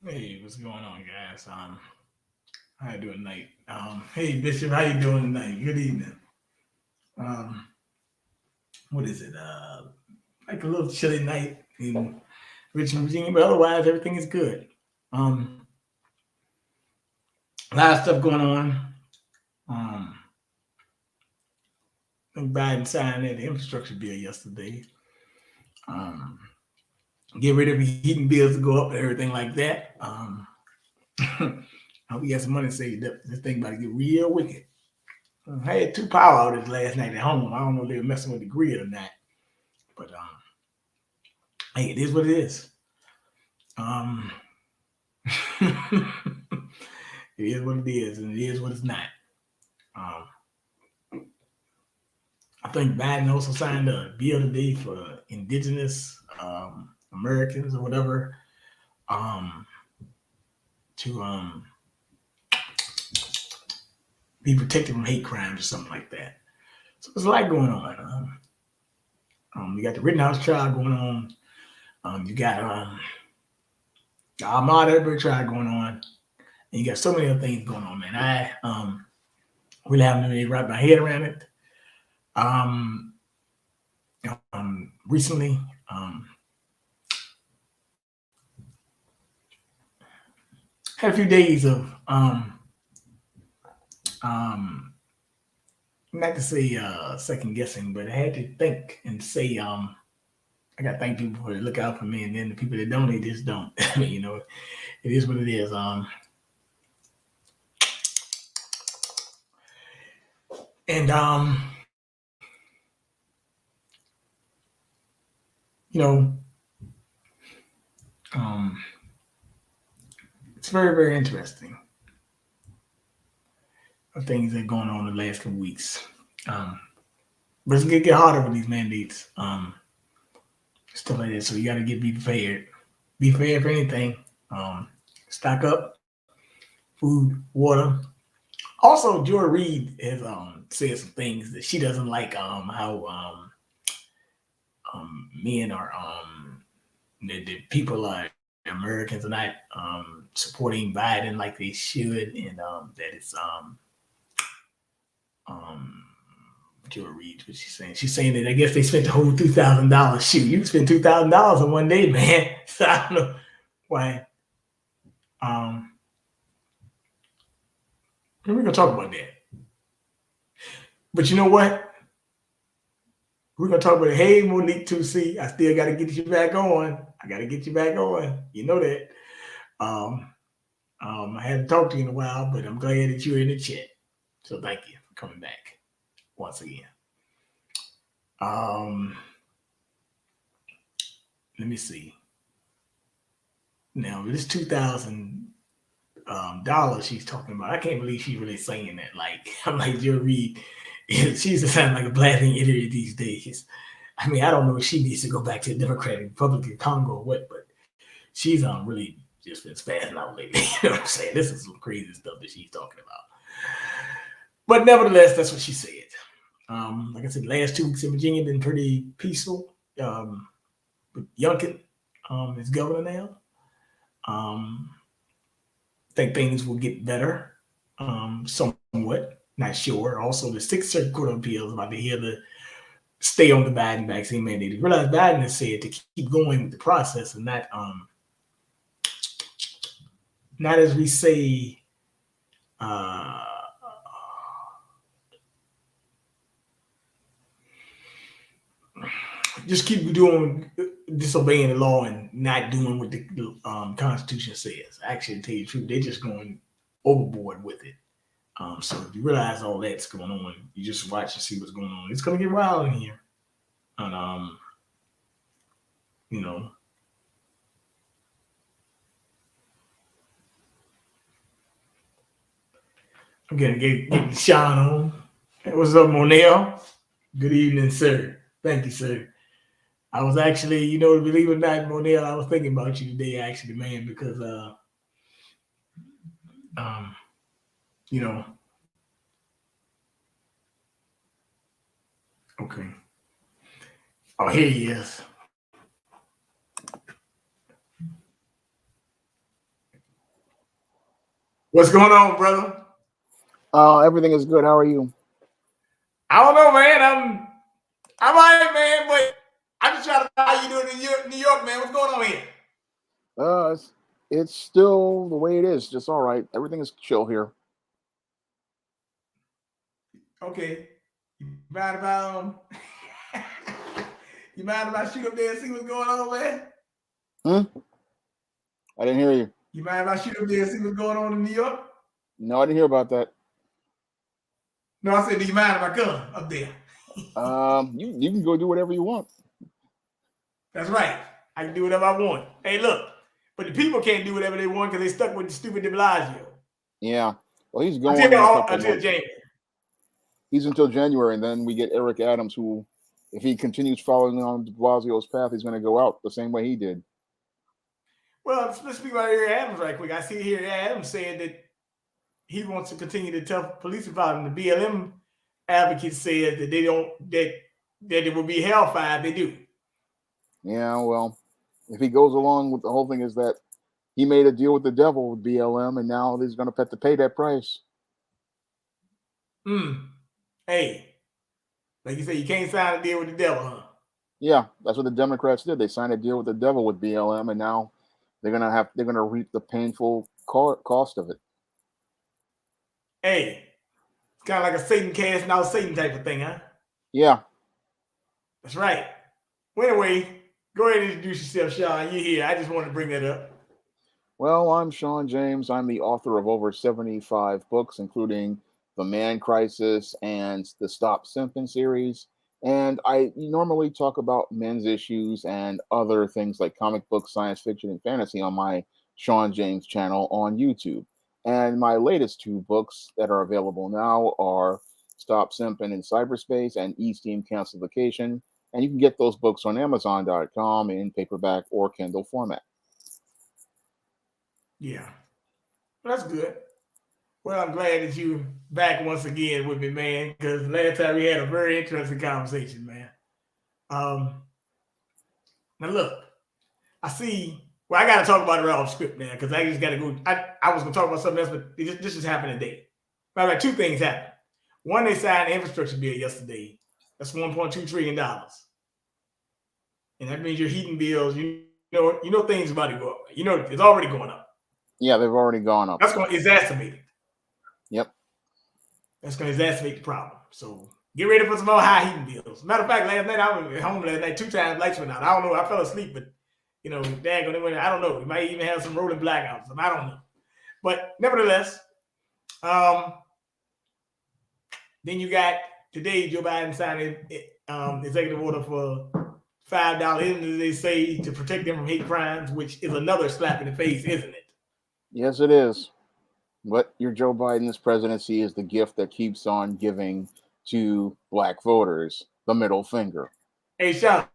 Hey, what's going on, guys? How you doing tonight? Hey Bishop, how you doing tonight? Good evening. Um, what is it? Like a little chilly night in Richmond, Virginia, but otherwise everything is good. Um, a lot of stuff going on. Um, I think Biden signed that infrastructure bill yesterday. Um, get rid of heating bills to go up and everything like that. I hope you got some money saved up. This thing about to get real wicked. I had two power outages last night at home. I don't know if they were messing with the grid or not, but hey, it is what it is. Um, it is what it is, and it is what it's not. Um, I think Biden also signed a bill today for indigenous Americans or whatever to be protected from hate crimes or something like that. So there's a lot going on. You got the Rittenhouse trial going on. You got the Ahmaud Arbery trial going on. And you got so many other things going on, man. I really haven't really wrapped my head around it. Um, Recently, had a few days of um, not to say second guessing, but I had to think and say I got to thank people for look out for me, and then the people that don't, they just don't. I mean, it is what it is. And you know, um, it's very very interesting of things that are going on in the last couple weeks. Um, but it's gonna get harder with these mandates, stuff like that. So you got to be prepared. Be prepared for anything. Um, Stock up, food, water. Also, Joy Reid has said some things that she doesn't like. How men are the people are Americans are not supporting Biden like they should, and that it's um Joy Reid, what she's saying. She's saying that I guess they spent the whole $2,000. Shoot, you spent $2,000 in one day, man. So I don't know why. Um, we're gonna talk about that. But you know what? We're gonna talk about it. Hey, Monique 2C, I still gotta get you back on. I gotta get you back on. You know that. Um, I haven't talked to you in a while, but I'm glad that you're in the chat. So thank you for coming back once again. Um, Let me see. Now this $2,000 she's talking about, I can't believe she's really saying that. Like I'm like Joe Reed, she's sounding like a blasting idiot these days. I mean, I don't know if she needs to go back to the Democratic Republic of Congo or what, but she's really just been spazzing out lately. You know what I'm saying? This is some crazy stuff that she's talking about. But nevertheless, that's what she said. Like I said, the last 2 weeks in Virginia have been pretty peaceful. Um, but Youngkin is governor now. Um, I think things will get better somewhat. Not sure. Also, the Sixth Circuit Court of Appeals about to hear the stay on the Biden vaccine mandate. Realize Biden has said to keep going with the process and not as we say uh, just keep doing disobeying the law and not doing what the Constitution says. Actually, to tell you the truth, they're just going overboard with it. So if you realize all that's going on, you just watch and see what's going on. It's gonna get wild in here, and you know, I'm gonna get Shawn on. Hey, what's up, Monel? Good evening, sir. Thank you, sir. I was actually, believe it or not, Monel, I was thinking about you today, actually, man, because um, you know, okay. Oh, here he is. What's going on, brother? Everything is good. How are you? I don't know, man. I'm all right, man, but I'm just trying to know how you doing in New York, man. What's going on here? It's still the way it is. Just all right. Everything is chill here. Okay. You mind if I you mind if I shoot up there and see what's going on, man? Hmm? I didn't hear you. You mind if I shoot up there and see what's going on in New York? No, I didn't hear about that. No, I said, do you mind if I come up there? You can go do whatever you want. That's right. I can do whatever I want. Hey, look, but the people can't do whatever they want because they stuck with the stupid de Blasio. Yeah. Well, he's going in a couple Until months. January. He's until January, and then we get Eric Adams, who, if he continues following on De Blasio's path, he's going to go out the same way he did. Well, let's speak about Eric Adams right quick. I see here Adams saying that he wants to continue to tell police about him. The BLM advocate said that they don't that it will be hellfire if they do. Yeah. Well, if he goes along with the whole thing, is that he made a deal with the devil with BLM, and now he's going to have to pay that price. Hey, like you said, you can't sign a deal with the devil, huh? Yeah, that's what the Democrats did. They signed a deal with the devil with BLM, and now they're gonna reap the painful cost of it. Hey, it's kind of like a Satan casting out Satan type of thing, huh? Yeah. That's right. Well, anyway, go ahead and introduce yourself, Shawn. You're here. I just wanted to bring that up. Well, I'm Shawn James. I'm the author of over 75 books, including The Man Crisis and the Stop Simping series. And I normally talk about men's issues and other things like comic books, science fiction, and fantasy on my Shawn James channel on YouTube. And my latest two books that are available now are Stop Simping in Cyberspace and E-Steam Cancelification. And you can get those books on Amazon.com in paperback or Kindle format. Yeah, well, that's good. Well, I'm glad that you're back once again with me, man, because last time we had a very interesting conversation, man. Um, Now, look, I see. Well, I got to talk about it right off script now because I just got to go. I was going to talk about something else, but this just happened today. Matter of fact, two things happened. One, they signed an infrastructure bill yesterday. That's $1.2 trillion. And that means your heating bills, you know things about to go up. You know, it's already going up. Yeah, they've already gone up. That's going to exacerbate it. Yep. That's going to exacerbate the problem. So get ready for some more high heating bills. Matter of fact, last night I was home last night, 2 times lights went out. I don't know. I fell asleep, but dad going to I don't know. We might even have some rolling blackouts. I don't know. But nevertheless, then you got today Joe Biden signed executive order for $5, they say, to protect them from hate crimes, which is another slap in the face, isn't it? Yes, it is. But your Joe Biden's presidency is the gift that keeps on giving to black voters the middle finger. Hey, Shawn,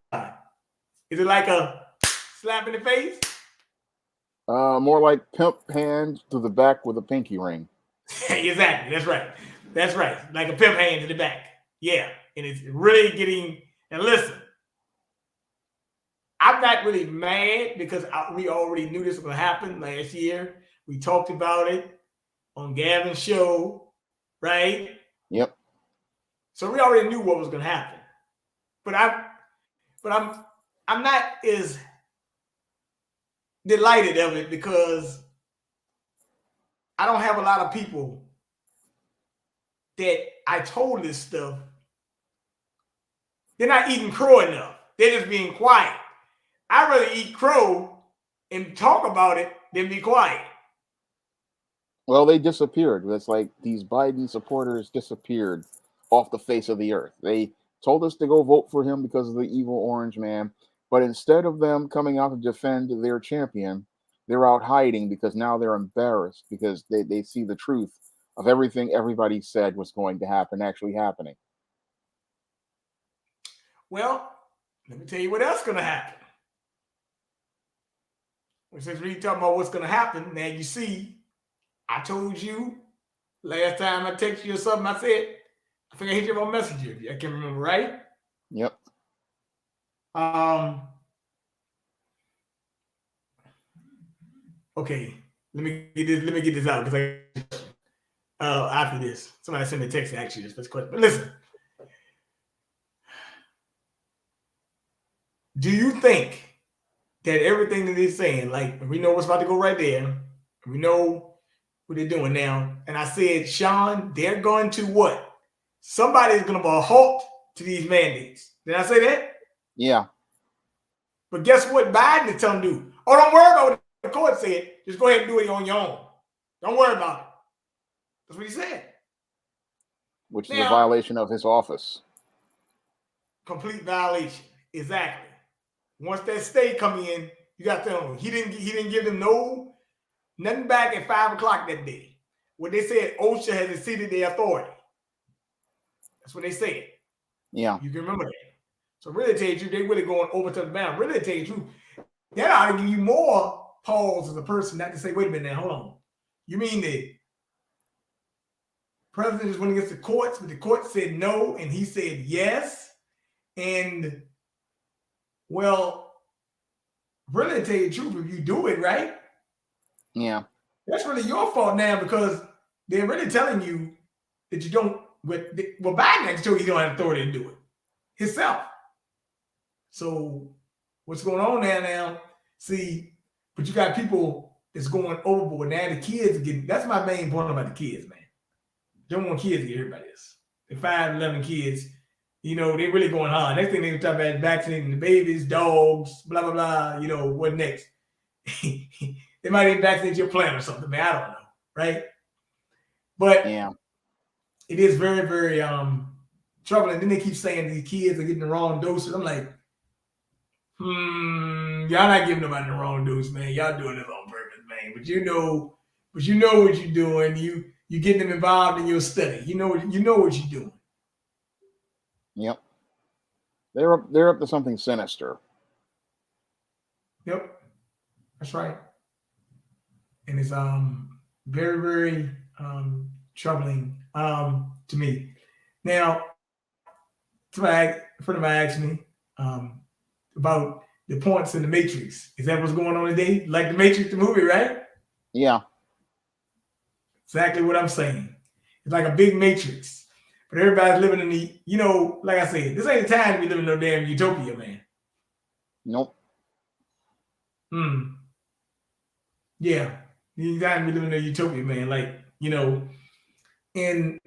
is it like a slap in the face? More like pimp hand to the back with a pinky ring. Exactly. That's right. That's right. Like a pimp hand to the back. Yeah. And it's really getting. And listen, I'm not really mad because we already knew this was going to happen last year. We talked about it on Gavin's show, right? Yep. So we already knew what was going to happen. But I'm not as delighted of it because I don't have a lot of people that I told this stuff. They're not eating crow enough. They're just being quiet. I'd rather eat crow and talk about it than be quiet. Well, they disappeared. It's like these Biden supporters disappeared off the face of the earth. They told us to go vote for him because of the evil orange man. But instead of them coming out to defend their champion, they're out hiding because now they're embarrassed because they see the truth of everything everybody said was going to happen actually happening. Well, let me tell you what else is going to happen. Since we're talking about what's going to happen, now you see, I told you last time I texted you or something, I said, I think I hit you on Messenger. I can't remember, right? Yep. Okay, Let me get this out because after this, somebody sent me a text to ask you this first question. But listen, do you think that everything that they're saying, like we know what's about to go right there, we know what they're doing now, and I said, Shawn, they're going to what? Somebody's going to put a halt to these mandates. Did I say that? Yeah. But guess what Biden is telling them to do? Oh, don't worry about what the court said. Just go ahead and do it on your own. Don't worry about it. That's what he said. Which is a violation of his office. Complete violation. Exactly. Once that state come in, you got to tell him he didn't give them nothing back at 5:00 that day. When they said OSHA has exceeded their authority. That's what they said. Yeah. You can remember that. So really tell you, they really going over to the bound. Really tell you, that ought to give you more pause as a person not to say, wait a minute now, hold on. You mean the president just went against the courts, but the court said no, and he said yes. And, well, really tell you the truth, if you do it right, yeah, that's really your fault now because they're really telling you that you don't. Well, Biden has told you don't have authority to do it himself. So what's going on now? See, but you got people that's going overboard. Now the kids are getting, that's my main point about the kids, man. Don't want kids to get hurt by this. The 5-11 kids, they really going hard. Next thing they talk about vaccinating the babies, dogs, blah, blah, blah. What next? They might even vaccinate your plant or something, man. I don't know, right? But yeah, it is very, very troubling. Then they keep saying these kids are getting the wrong doses. I'm like, y'all not giving nobody the wrong dose, man. Y'all doing this on purpose, man. But you know what you're doing. You getting them involved in your study. You know what you're doing. Yep. They're up to something sinister. Yep. That's right. And it's very, very troubling to me. Now, a friend of mine asked me about the points in the Matrix. Is that what's going on today? Like the Matrix, the movie, right? Yeah. Exactly what I'm saying. It's like a big Matrix. But everybody's living in the, like I said, this ain't the time to be living in no damn utopia, man. Nope. Yeah. You gotta be living in a utopia, man. Like, and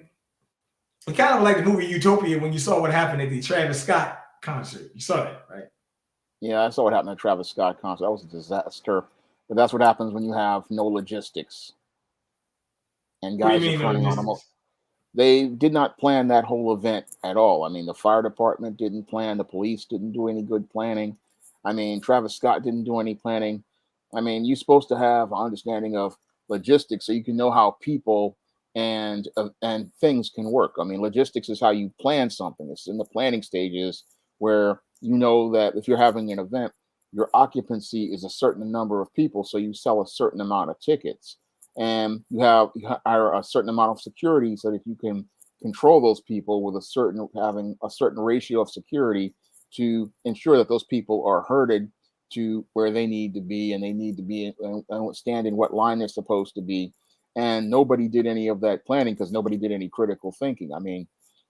it kind of like the movie Utopia when you saw what happened at the Travis Scott concert. You saw that, right? Yeah, I saw what happened at Travis Scott concert. That was a disaster. But that's what happens when you have no logistics. And What do guys you are mean, no turning on them. logistics? They did not plan that whole event at all. I mean, the fire department didn't plan. The police didn't do any good planning. I mean, Travis Scott didn't do any planning. I mean, you're supposed to have an understanding of logistics so you can know how people and things can work. I mean, logistics is how you plan something. It's in the planning stages where you know that if you're having an event, your occupancy is a certain number of people, so you sell a certain amount of tickets, and you hire a certain amount of security so that you can control those people with having a certain ratio of security to ensure that those people are herded to where they need to be, and they need to be and stand in what line they're supposed to be. And nobody did any of that planning because nobody did any critical thinking. I mean,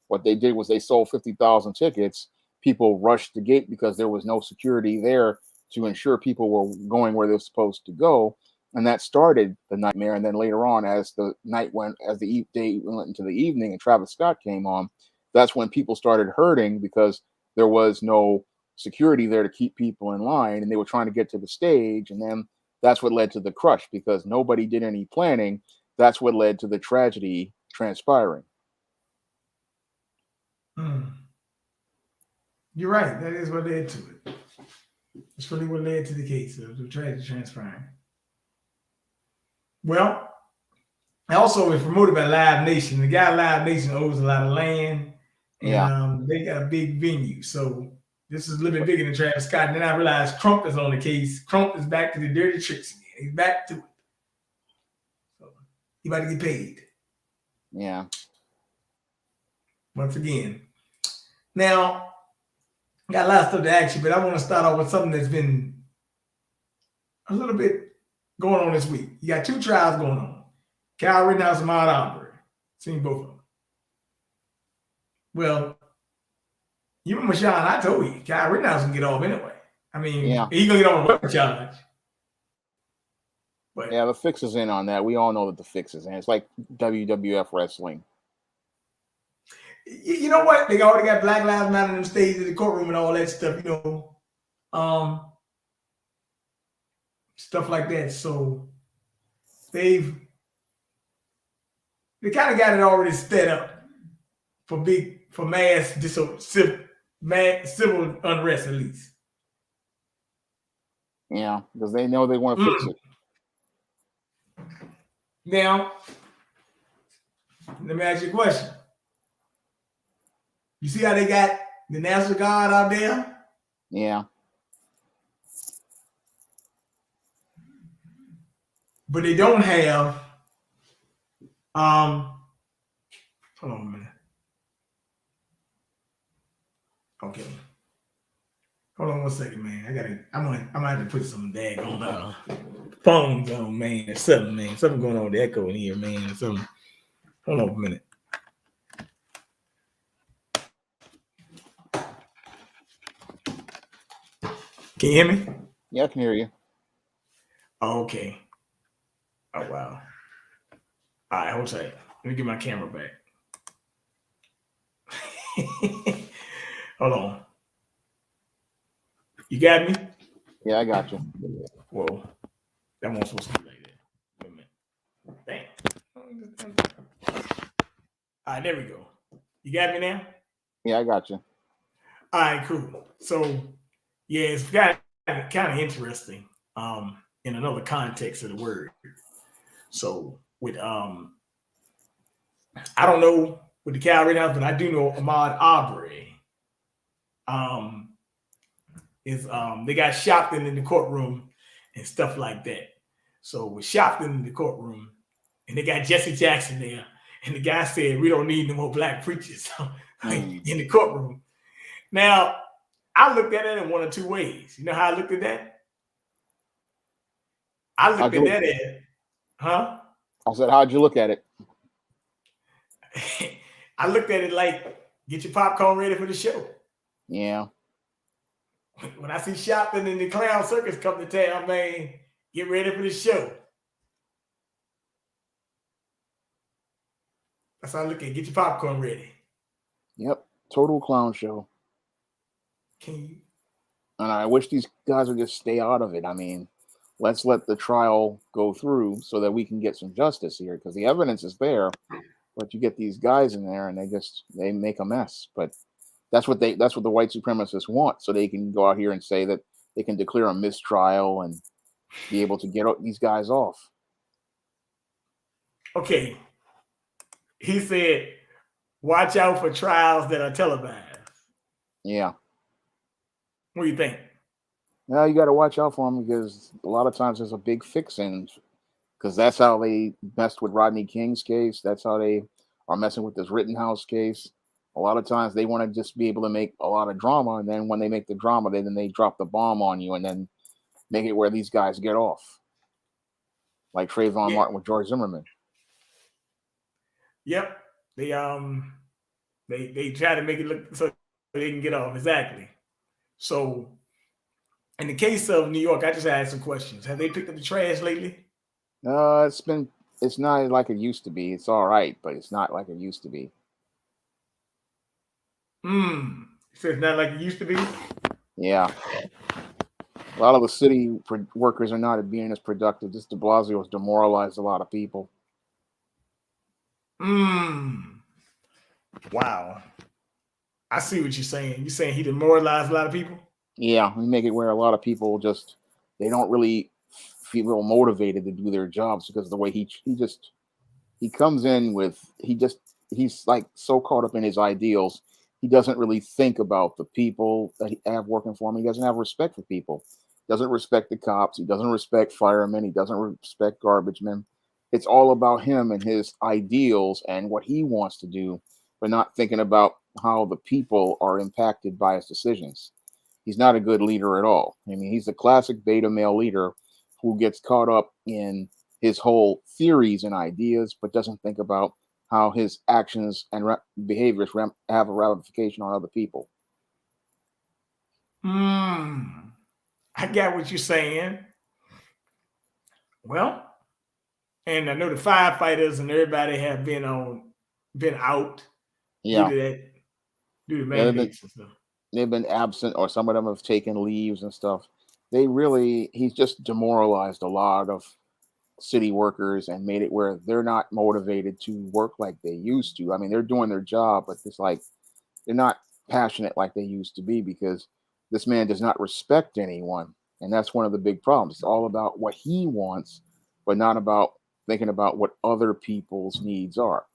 what they did was they sold 50,000 tickets. People rushed the gate because there was no security there to ensure people were going where they're supposed to go. And that started the nightmare. And then later on, as the day went into the evening and Travis Scott came on, that's when people started hurting because there was no security there to keep people in line, and they were trying to get to the stage. And then that's what led to the crush because nobody did any planning. That's what led to the tragedy transpiring. You're right. That is what led to it. That's really what led to the case of the tragedy transpiring. Well, also it's promoted by Live Nation. The guy Live Nation owns a lot of land, and they got a big venue. So this is a little bit bigger than Travis Scott. And then I realized Crump is on the case. Crump is back to the dirty tricks again. He's back to it. So he about to get paid. Yeah. Once again. Now, got a lot of stuff to ask you, but I want to start off with something that's been a little bit going on this week. You got two trials going on. Kyle Rittenhouse and Ahmaud Arbery. Seen both of them. Well, you remember Shawn, I told you, Kyle Rittenhouse can get off anyway. I mean, Yeah. he's going to get on a weapon charge. But Yeah, the fix is in on that. We all know that the fix is in. It's like WWF wrestling. you know what? They already got Black Lives Matter in the stage in the courtroom and all that stuff, um, stuff like that. So they kind of got it already set up for mass civil unrest at least. Yeah, because they know they want to fix it. Now, let me ask you a question. You see how they got the National Guard out there? Yeah. But they don't have hold on a minute. Okay. Hold on one second, man. I'm gonna have to put some daggone phones on, man, or something, man. Something going on with the echo in here, man. Something. Hold on a minute. Can you hear me? Yeah, I can hear you. Oh, okay. Oh wow. All right, hold tight. Let me get my camera back. Hold on. You got me? Yeah, I got you. Whoa. That one's supposed to be like that. Wait a minute. Damn. All right, there we go. You got me now? Yeah, I got you. All right, cool. So, yeah, it's kind of interesting in another context of the word. So, with I don't know with the Cal Rittenhouse, but I do know Ahmaud Arbery is they got Shopton in the courtroom and stuff like that. So with Shopton in the courtroom, and they got Jesse Jackson there, and the guy said we don't need no more black preachers in the courtroom. Now, I looked at it in one or two ways. You know how I looked at that? I looked at that as, huh? I said, how'd you look at it? I looked at it like, get your popcorn ready for the show. Yeah. When I see Shopton and the Clown Circus come to town, man, get ready for the show. That's how I look at it. Get your popcorn ready. Yep. Total clown show. Can you? And I wish these guys would just stay out of it. I mean, let's let the trial go through so that we can get some justice here, because the evidence is there. But you get these guys in there and they make a mess. But that's what the white supremacists want, so they can go out here and say that they can declare a mistrial and be able to get these guys off. Okay. He said, watch out for trials that are televised. Yeah. What do you think? Now you got to watch out for them, because a lot of times there's a big fix in, because that's how they messed with Rodney King's case. That's how they are messing with this Rittenhouse case. A lot of times they want to just be able to make a lot of drama, and then when they make the drama, then they drop the bomb on you and then make it where these guys get off, like Trayvon Martin with George Zimmerman. Yep, they try to make it look so they can get off. Exactly. So, in the case of New York, I just asked some questions. Have they picked up the trash lately? It's not like it used to be. It's all right, but it's not like it used to be. So it's not like it used to be? Yeah. A lot of the city workers are not being as productive. Just de Blasio has demoralized a lot of people. Wow. I see what you're saying. You're saying he demoralized a lot of people? Yeah, we make it where a lot of people they don't really feel motivated to do their jobs because of the way he comes in with he's like so caught up in his ideals. He doesn't really think about the people that he have working for him. He doesn't have respect for people. Doesn't respect the cops. He doesn't respect firemen. He doesn't respect garbage men. It's all about him and his ideals and what he wants to do, but not thinking about how the people are impacted by his decisions. He's not a good leader at all. I mean, he's the classic beta male leader who gets caught up in his whole theories and ideas, but doesn't think about how his actions and behaviors have a ramification on other people. Hmm. I got what you're saying. Well, and I know the firefighters and everybody have been out due Yeah, to that, due to yeah, mandates and stuff. they've been absent, or some of them have taken leaves and stuff. He's just demoralized a lot of city workers and made it where they're not motivated to work like they used to. I mean, they're doing their job, but it's like they're not passionate like they used to be because this man does not respect anyone. And that's one of the big problems. It's all about what he wants, but not about thinking about what other people's needs are.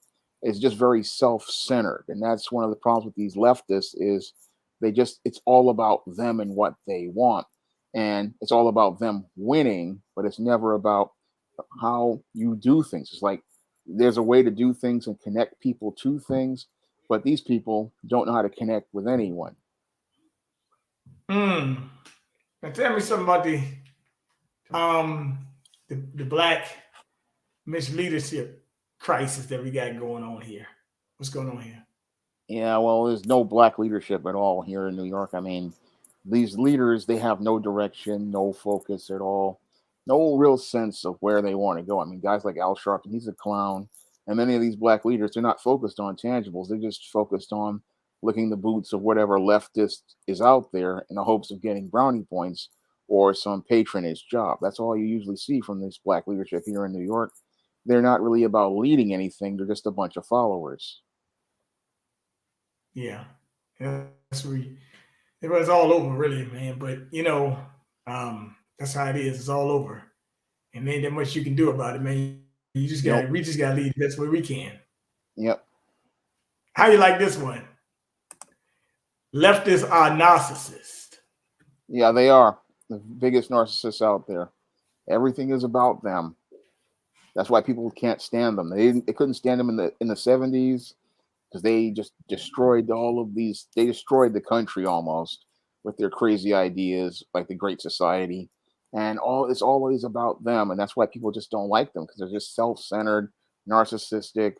It's just very self-centered. And that's one of the problems with these leftists is it's all about them and what they want. And it's all about them winning, but it's never about how you do things. It's like there's a way to do things and connect people to things, but these people don't know how to connect with anyone. Hmm. Now tell me something about um the black misleadership crisis that we got going on here. What's going on here? Yeah, well, there's no black leadership at all here in New York. I mean, these leaders, they have no direction, no focus at all, no real sense of where they want to go. I mean, guys like Al Sharpton, he's a clown. And many of these black leaders, they're not focused on tangibles. They're just focused on licking the boots of whatever leftist is out there in the hopes of getting brownie points or some patronage job. That's all you usually see from this black leadership here in New York. They're not really about leading anything, they're just a bunch of followers. Yeah. That's we it was all over really, man. But that's how it is. It's all over. And ain't that much you can do about it, man. Nope. We just gotta lead the best way we can. Yep. How you like this one? Leftists are narcissists. Yeah, they are the biggest narcissists out there. Everything is about them. That's why people can't stand them. They couldn't stand them in the 70s because they just destroyed all of these. They destroyed the country almost with their crazy ideas, like the Great Society, and all. It's always about them, and that's why people just don't like them because they're just self-centered, narcissistic,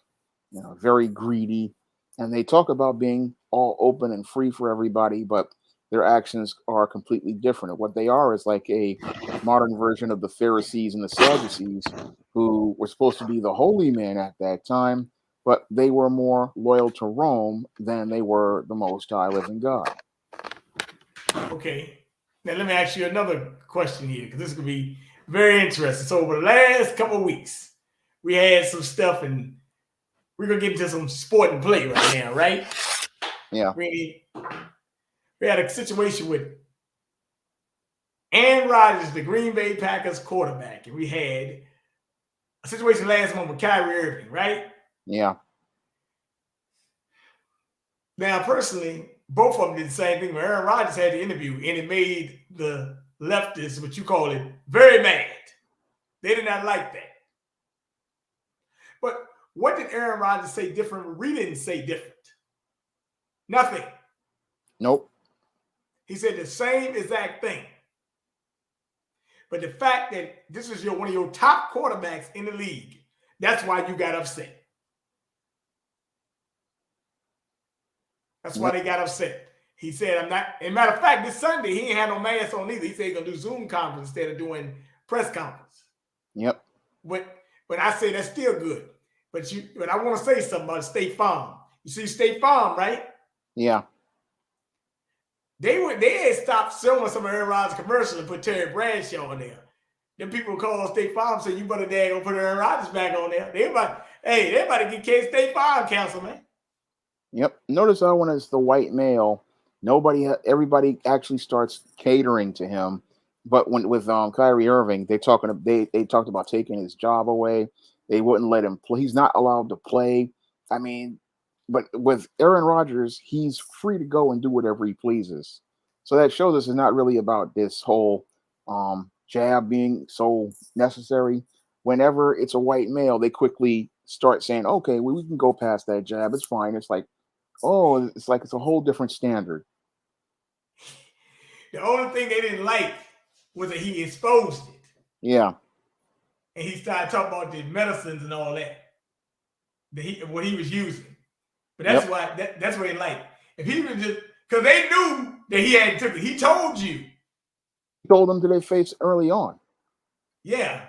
very greedy, and they talk about being all open and free for everybody, but their actions are completely different. And what they are is like a modern version of the Pharisees and the Sadducees, who were supposed to be the holy man at that time, but they were more loyal to Rome than they were the Most High living God. Okay. Now let me ask you another question here, because this could be very interesting. So over the last couple of weeks, we had some stuff, and we're gonna get into some sport and play right now, right? Yeah, We we had a situation with Aaron Rodgers, the Green Bay Packers quarterback, and we had a situation last month with Kyrie Irving, right? yeah, Now, personally, both of them did the same thing. When Aaron Rodgers had the interview, and it made the leftists, what you call it, very mad. They did not like that. But what did Aaron Rodgers say different? We didn't say different. Nothing. nope, He said the same exact thing. But the fact that this is one of your top quarterbacks in the league, that's why you got upset. That's why yep, they got upset. He said, I'm not. As a matter of fact, this Sunday, he ain't had no mask on either. He said he's going to do Zoom conference instead of doing press conference. yep, But I say that's still good. But I want to say something about State Farm. You see State Farm, right? yeah, They had stopped showing some of Aaron Rodgers commercials and put Terry Bradshaw on there. Then people call State Farm and say, you better go put Aaron Rodgers back on there. They about to get K State Farm canceled, man. yep. Notice how when it's the white male, everybody actually starts catering to him. But when with Kyrie Irving, they talked about taking his job away. They wouldn't let him play. He's not allowed to play. I mean, but with Aaron Rodgers, he's free to go and do whatever he pleases. So that shows us it's not really about this whole jab being so necessary. Whenever it's a white male, they quickly start saying, "Okay, we can go past that jab. It's fine." It's like, oh, it's like it's a whole different standard. The only thing they didn't like was that he exposed it. Yeah. And he started talking about the medicines and all that, what he was using. But that's Yep. why that's what they like. If he was just because they knew that he had took it. He told you. He told them to their face early on Yeah.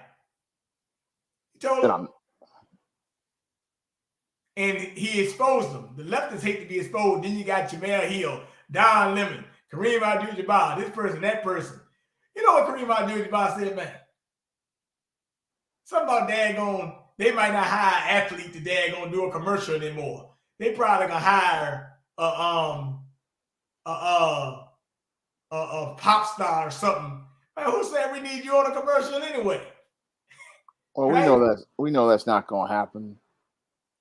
He told that them. I'm. And he exposed them. The leftists hate to be exposed. Then you got Jamel Hill, Don Lemon, Kareem Abdul-Jabbar, this person, that person. You know what Kareem Abdul-Jabbar said, man? Something about daggone, they might not hire an athlete to daggone do a commercial anymore. They probably gonna hire a, a, a pop star or something. Man, who said we need you on a commercial anyway? Well, Right? we know that's not going to happen.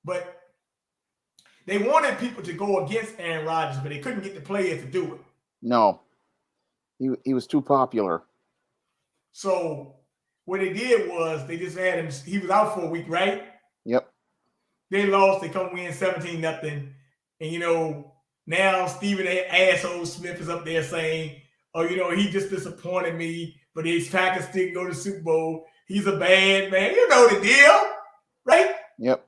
But they wanted people to go against Aaron Rodgers, but they couldn't get the players to do it. No, he was too popular. So what they did was they just had him. He was out for a week, right? Yep. They lost. They come win 17-0, and now Stephen Asshole Smith is up there saying, "Oh, he just disappointed me, but his Packers still go to the Super Bowl. He's a bad man." You know the deal, right? Yep.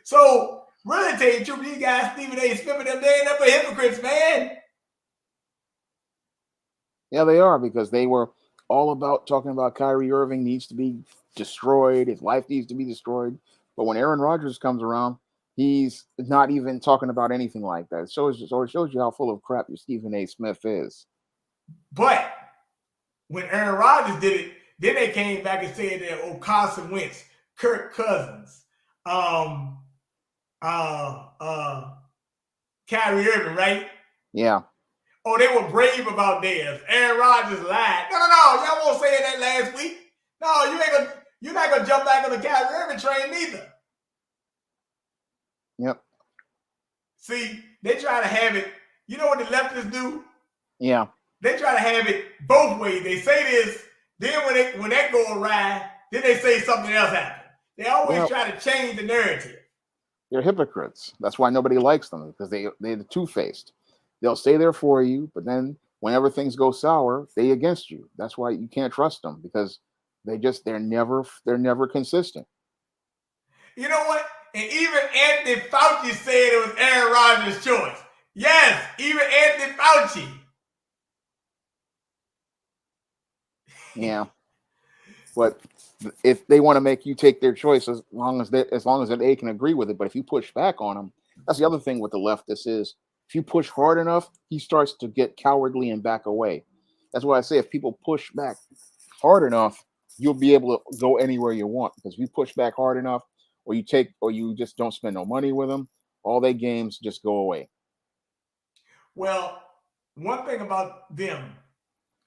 So really, tell you the truth, these guys, Stephen A. Smith and them, they ain't nothing but hypocrites, man. Yeah, they are, because they were all about talking about Kyrie Irving needs to be destroyed, his life needs to be destroyed. But when Aaron Rodgers comes around, he's not even talking about anything like that. So it shows you how full of crap your Stephen A. Smith is. But when Aaron Rodgers did it, then they came back and said that Carson Wentz, Kirk Cousins, um, Kyrie Irving, right? Yeah. Oh, they were brave about theirs. Aaron Rodgers lied. No. Y'all won't say that last week. No, you're not gonna jump back on the Kyrie Irving train neither. Yep. See, they try to have it. You know what the leftists do? Yeah. They try to have it both ways. They say this, then when that go awry, then they say something else happened. They always try to change the narrative. They're hypocrites. That's why nobody likes them, because they're two-faced. They'll stay there for you, but then whenever things go sour, they against you. That's why you can't trust them, because they're never consistent. You know what? And even Anthony Fauci said it was Aaron Rodgers' choice. Yes, even Anthony Fauci. Yeah. But if they want to make you take their choice, as long as they can agree with it. But if you push back on them, that's the other thing with the leftists is, if you push hard enough, he starts to get cowardly and back away. That's why I say, if people push back hard enough, you'll be able to go anywhere you want. Because if you push back hard enough, or you just don't spend no money with them, all their games just go away. Well, one thing about them,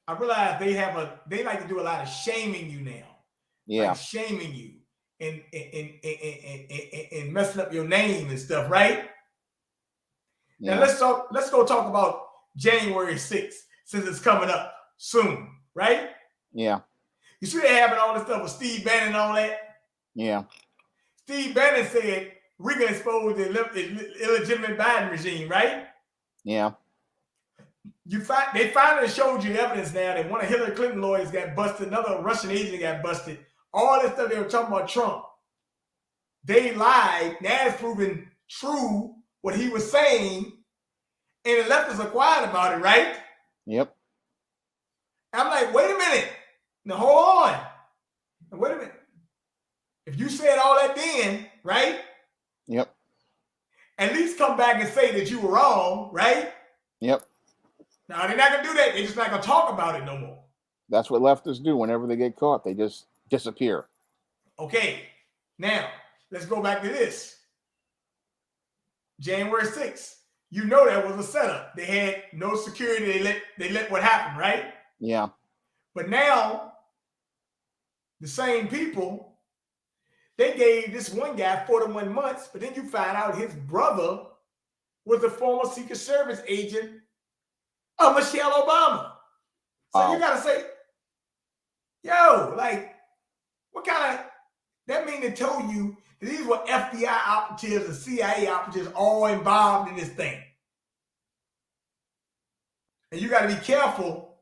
I realize they like to do a lot of shaming you now. Yeah. Like shaming you and messing up your name and stuff, right? Yeah. Now let's go talk about January 6th, since it's coming up soon, right? Yeah. You see they having all this stuff with Steve Bannon and all that? Yeah. Steve Bannon said we're gonna expose the illegitimate Biden regime, right? Yeah. They finally showed you evidence now that one of Hillary Clinton lawyers got busted, another Russian agent got busted. All this stuff they were talking about Trump, they lied. Now it's proven true what he was saying, and the leftists are quiet about it, right? Yep. I'm like, wait a minute. Now hold on. Now, wait a minute. If you said all that then, right? Yep. At least come back and say that you were wrong, right? Yep. Now they're not gonna do that. They're just not gonna talk about it no more. That's what leftists do. Whenever they get caught, they just disappear. Okay. Now let's go back to this. January 6th. You know that was a setup. They had no security. They let what happened, right? Yeah. But now the same people, they gave this one guy 41 months, but then you find out his brother was a former Secret Service agent of Michelle Obama. So you gotta say, yo, like, what kind of, that mean they told you that these were FBI operatives and CIA operatives all involved in this thing. And you gotta be careful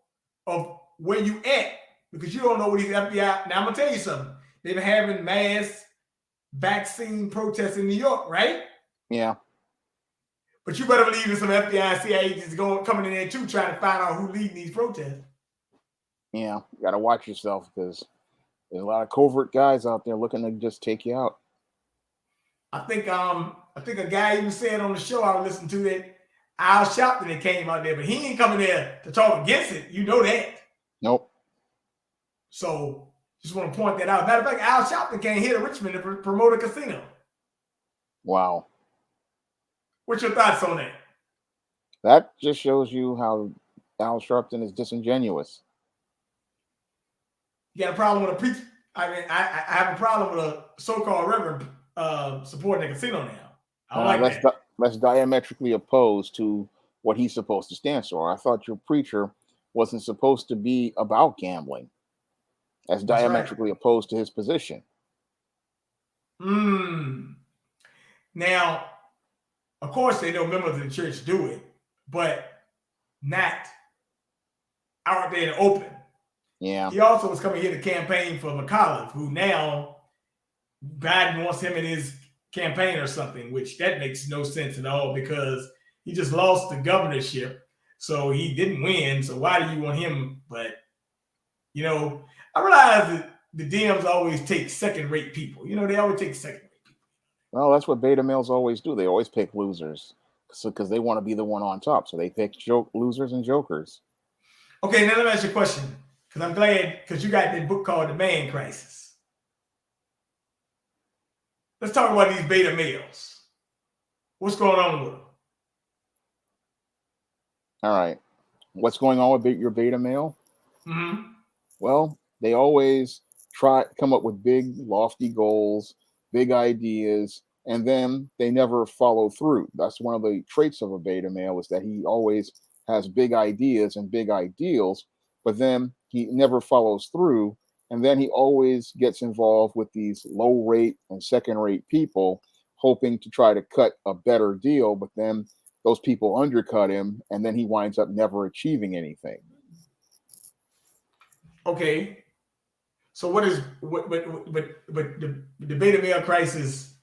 of where you at because you don't know what these FBI. Now I'm gonna tell you something. They've been having mass vaccine protests in New York, right? Yeah. But you better believe there's some FBI and CIA agents coming in there too, trying to find out who leading these protests. Yeah. You got to watch yourself because there's a lot of covert guys out there looking to just take you out. I think a guy even said on the show I was listening to that Al Sharpton that came out there, but he ain't coming there to talk against it. You know that. Nope. So just want to point that out. Matter of fact, Al Sharpton came here to Richmond to promote a casino. Wow. What's your thoughts on that? That just shows you how Al Sharpton is disingenuous. You got a problem with a preacher? I mean, I have a problem with a so-called reverend supporting a casino now. I don't like that. That's diametrically opposed to what he's supposed to stand for. I thought your preacher wasn't supposed to be about gambling. That's diametrically opposed to his position. Now, of course, they know members of the church do it, but not out there in the open. Yeah. He also was coming here to campaign for McAuliffe, who now Biden wants him in his campaign or something, which that makes no sense at all because he just lost the governorship. So he didn't win. So why do you want him? But, you know, I realize that the Dems always take second-rate people. You know, they always take second-rate people. Well, that's what beta males always do. They always pick losers because they want to be the one on top. So they pick losers and jokers. Okay, now let me ask you a question because I'm glad because you got that book called The Man Crisis. Let's talk about these beta males. What's going on with them? All right. What's going on with your beta male? Mm-hmm. Well, they always come up with big, lofty goals, big ideas, and then they never follow through. That's one of the traits of a beta male is that he always has big ideas and big ideals, but then he never follows through. And then he always gets involved with these low rate and second rate people, hoping to try to cut a better deal. But then those people undercut him, and then he winds up never achieving anything. Okay. So what the beta male crisis?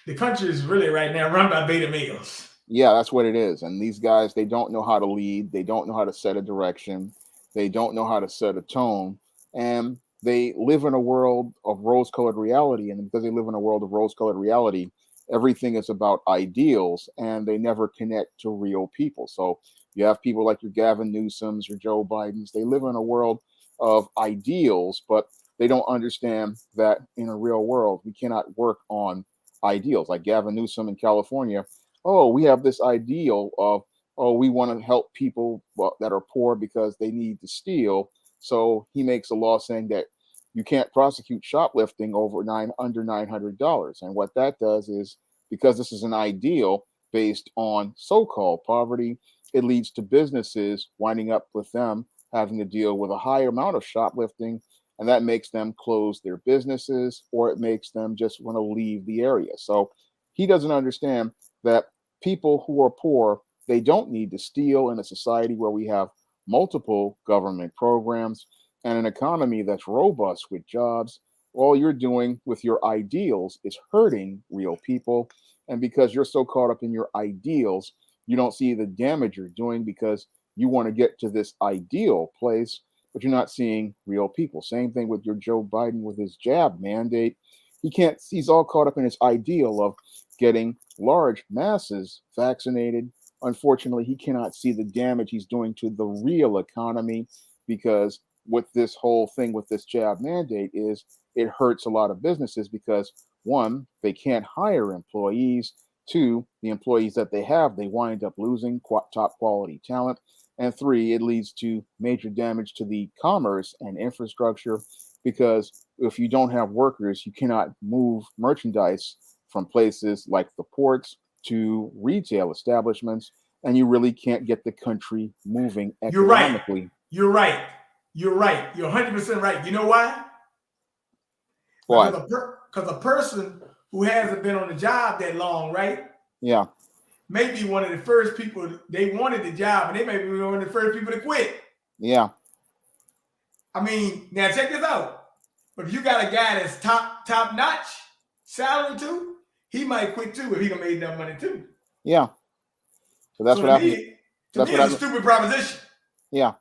The country is really right now run by beta males. Yeah, that's what it is. And these guys, they don't know how to lead. They don't know how to set a direction. They don't know how to set a tone. And they live in a world of rose-colored reality. And because they live in a world of rose-colored reality, everything is about ideals, and they never connect to real people. So you have people like your Gavin Newsoms or Joe Bidens. They live in a world of ideals, but they don't understand that in a real world, we cannot work on ideals. Like Gavin Newsom in California, oh, we have this ideal of, oh, we want to help people that are poor because they need to steal. So he makes a law saying that you can't prosecute shoplifting under $900. And what that does is, because this is an ideal based on so-called poverty, it leads to businesses winding up with them having to deal with a higher amount of shoplifting, and that makes them close their businesses, or it makes them just want to leave the area. So he doesn't understand that people who are poor, they don't need to steal in a society where we have multiple government programs and an economy that's robust with jobs. All you're doing with your ideals is hurting real people. And because you're so caught up in your ideals, you don't see the damage you're doing because you want to get to this ideal place, but you're not seeing real people. Same thing with your Joe Biden with his jab mandate. He's all caught up in his ideal of getting large masses vaccinated. Unfortunately, he cannot see the damage he's doing to the real economy, because with this whole thing with this jab mandate is it hurts a lot of businesses because, one, they can't hire employees. Two, the employees that they have, they wind up losing top quality talent. And three, it leads to major damage to the commerce and infrastructure, because if you don't have workers, you cannot move merchandise from places like the ports to retail establishments, and you really can't get the country moving economically. You're right. You're 100% right. You know why? Why? Because a person who hasn't been on the job that long, right? Yeah. Maybe one of the first people, they wanted the job, and they may be one of the first people to quit. Yeah. I mean, now check this out. But if you got a guy that's top notch salary too, he might quit too if he done made enough money too. Yeah. So that's So what happens. to me, That's what it's a happens. stupid proposition. Yeah.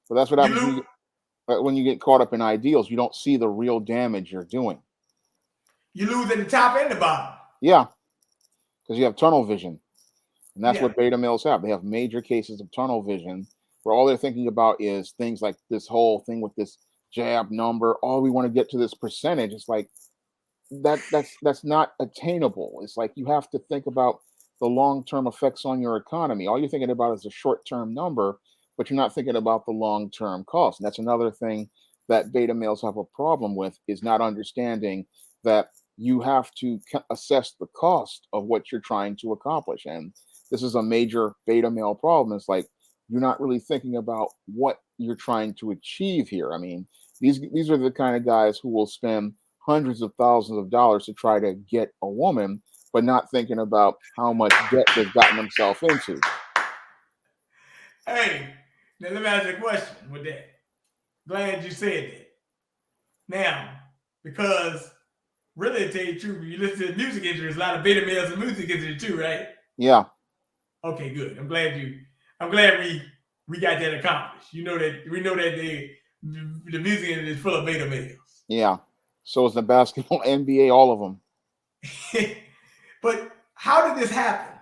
So that's what You happens lose, when you get caught up in ideals. You don't see the real damage you're doing. you lose at the top and the bottom. Yeah, because you have tunnel vision. And that's Yeah, what beta males have. They have major cases of tunnel vision where all they're thinking about is things like this whole thing with this jab number. Oh, we want to get to this percentage. It's like that's not attainable. It's like you have to think about the long-term effects on your economy. All you're thinking about is a short-term number, but you're not thinking about the long-term cost. And that's another thing that beta males have a problem with is not understanding that you have to assess the cost of what you're trying to accomplish. And this is a major beta male problem. It's like you're not really thinking about what you're trying to achieve here. I mean, these are the kind of guys who will spend hundreds of thousands of dollars to try to get a woman, but not thinking about how much debt they've gotten themselves into. hey, now let me ask you a question with that. Glad you said that. Now, because really, to tell you the truth, when you listen to the music industry, there's a lot of beta males in the music industry too, right? Yeah, Okay, good. I'm glad we got that accomplished. You know that we know that the music industry is full of beta males. yeah. So is the basketball, NBA, all of them. But how did this happen?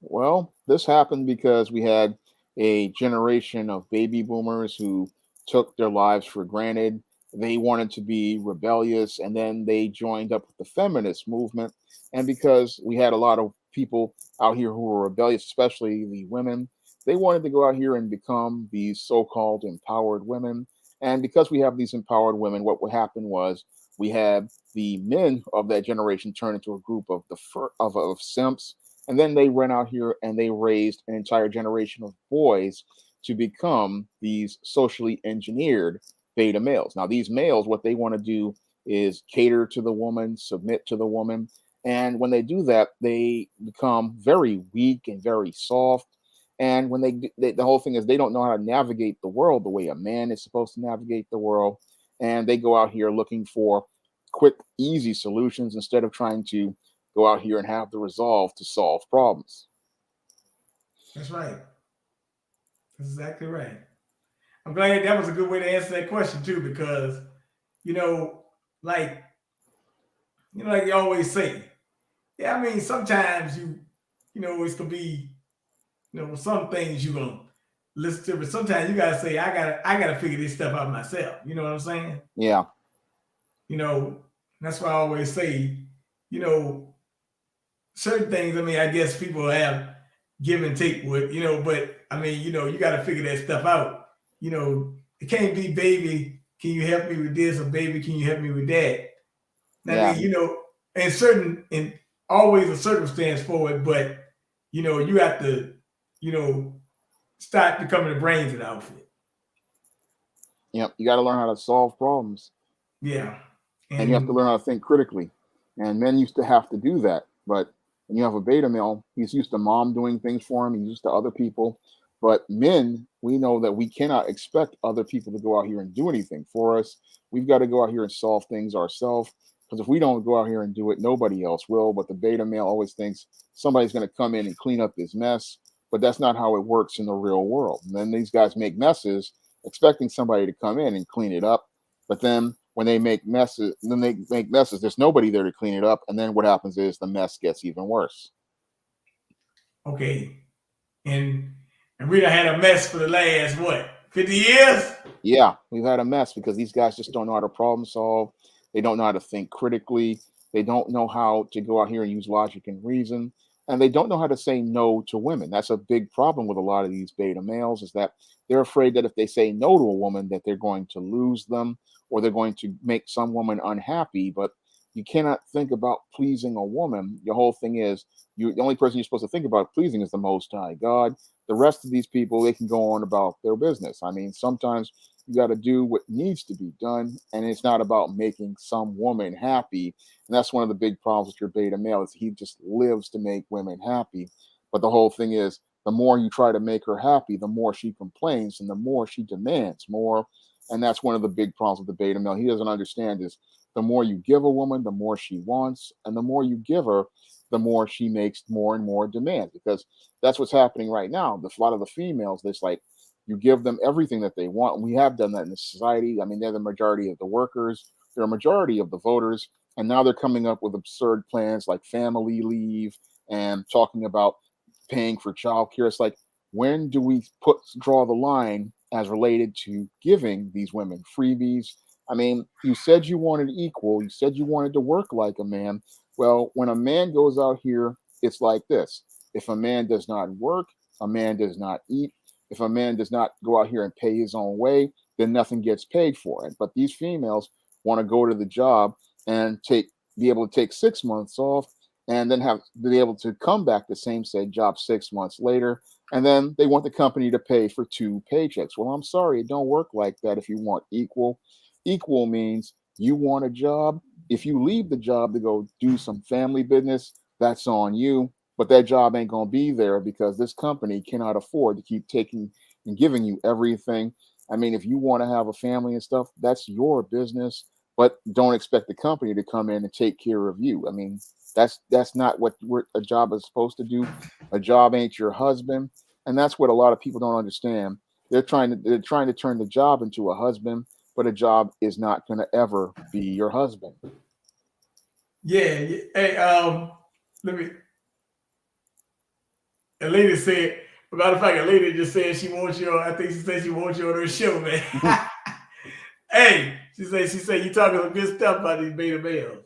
Well, this happened because we had a generation of baby boomers who took their lives for granted. They wanted to be rebellious, and then they joined up with the feminist movement. And because we had a lot of people out here who were rebellious, especially the women, they wanted to go out here and become these so called empowered women. And because we have these empowered women, what would happen was we had the men of that generation turn into a group of of simps, and then they went out here and they raised an entire generation of boys to become these socially engineered beta males. Now, these males, what they want to do is cater to the woman, submit to the woman. And when they do that, they become very weak and very soft. And when the whole thing is they don't know how to navigate the world the way a man is supposed to navigate the world. And they go out here looking for quick, easy solutions instead of trying to go out here and have the resolve to solve problems. That's right. That's exactly right. I'm glad that was a good way to answer that question too, because you know, like like you always say, yeah. I mean, sometimes it could be, some things you gonna listen to, but sometimes you gotta say, I gotta figure this stuff out myself. You know what I'm saying? Yeah, You know, that's why I always say, you know, certain things. I mean, I guess people have give and take with, but I mean, you got to figure that stuff out. It can't be, baby, can you help me with this, or baby, can you help me with that? I yeah, mean, in always a circumstance for it, but you have to, you know, start becoming the brains of the outfit. yep. You got to learn how to solve problems, Yeah, and you have to and learn how to think critically. And men used to have to do that, but when you have a beta male, he's used to mom doing things for him. He's used to other people. But men, we know that we cannot expect other people to go out here and do anything for us. We've got to go out here and solve things ourselves. Because if we don't go out here and do it, nobody else will. But the beta male always thinks somebody's going to come in and clean up his mess. But that's not how it works in the real world. And then these guys make messes, expecting somebody to come in and clean it up. But then when they make messes, there's nobody there to clean it up. And then what happens is the mess gets even worse. okay, and we done had a mess for the last what, 50 years? Yeah, we've had a mess because these guys just don't know how to problem solve. They don't know how to think critically. They don't know how to go out here and use logic and reason. And they don't know how to say no to women. That's a big problem with a lot of these beta males is that they're afraid that if they say no to a woman, that they're going to lose them or they're going to make some woman unhappy. But you cannot think about pleasing a woman. Your whole thing is the only person you're supposed to think about pleasing is the Most High God. The rest of these people, they can go on about their business. I mean, sometimes you got to do what needs to be done, and it's not about making some woman happy. And that's one of the big problems with your beta male is he just lives to make women happy. But the whole thing is, the more you try to make her happy, the more she complains and the more she demands more. And that's one of the big problems with the beta male. He doesn't understand is the more you give a woman, the more she wants, and the more you give her, the more she makes more and more demands. Because that's what's happening right now. A lot of the females, it's like you give them everything that they want. And we have done that in the society. I mean, they're the majority of the workers, they're a majority of the voters, and now they're coming up with absurd plans like family leave and talking about paying for childcare. It's like, when do we draw the line as related to giving these women freebies? I mean, you said you wanted equal, you said you wanted to work like a man. Well, when a man goes out here, it's like this. If a man does not work, a man does not eat. If a man does not go out here and pay his own way, then nothing gets paid for it. But these females want to go to the job and be able to take 6 months off, and then have be able to come back the same said job 6 months later, and then they want the company to pay for two paychecks. Well, I'm sorry, it don't work like that. If you want equal, equal means you want a job. If you leave the job to go do some family business, that's on you. But that job ain't gonna be there because this company cannot afford to keep taking and giving you everything. I mean, if you want to have a family and stuff, that's your business. But don't expect the company to come in and take care of you. I mean, that's not what a job is supposed to do. A job ain't your husband, and that's what a lot of people don't understand. They're trying to turn the job into a husband, but a job is not going to ever be your husband. Yeah. Hey, let me. A lady said, matter of fact, a lady just said she wants you on. I think she said she wants you on her show, man. Hey, she said you talking some good stuff about these beta males.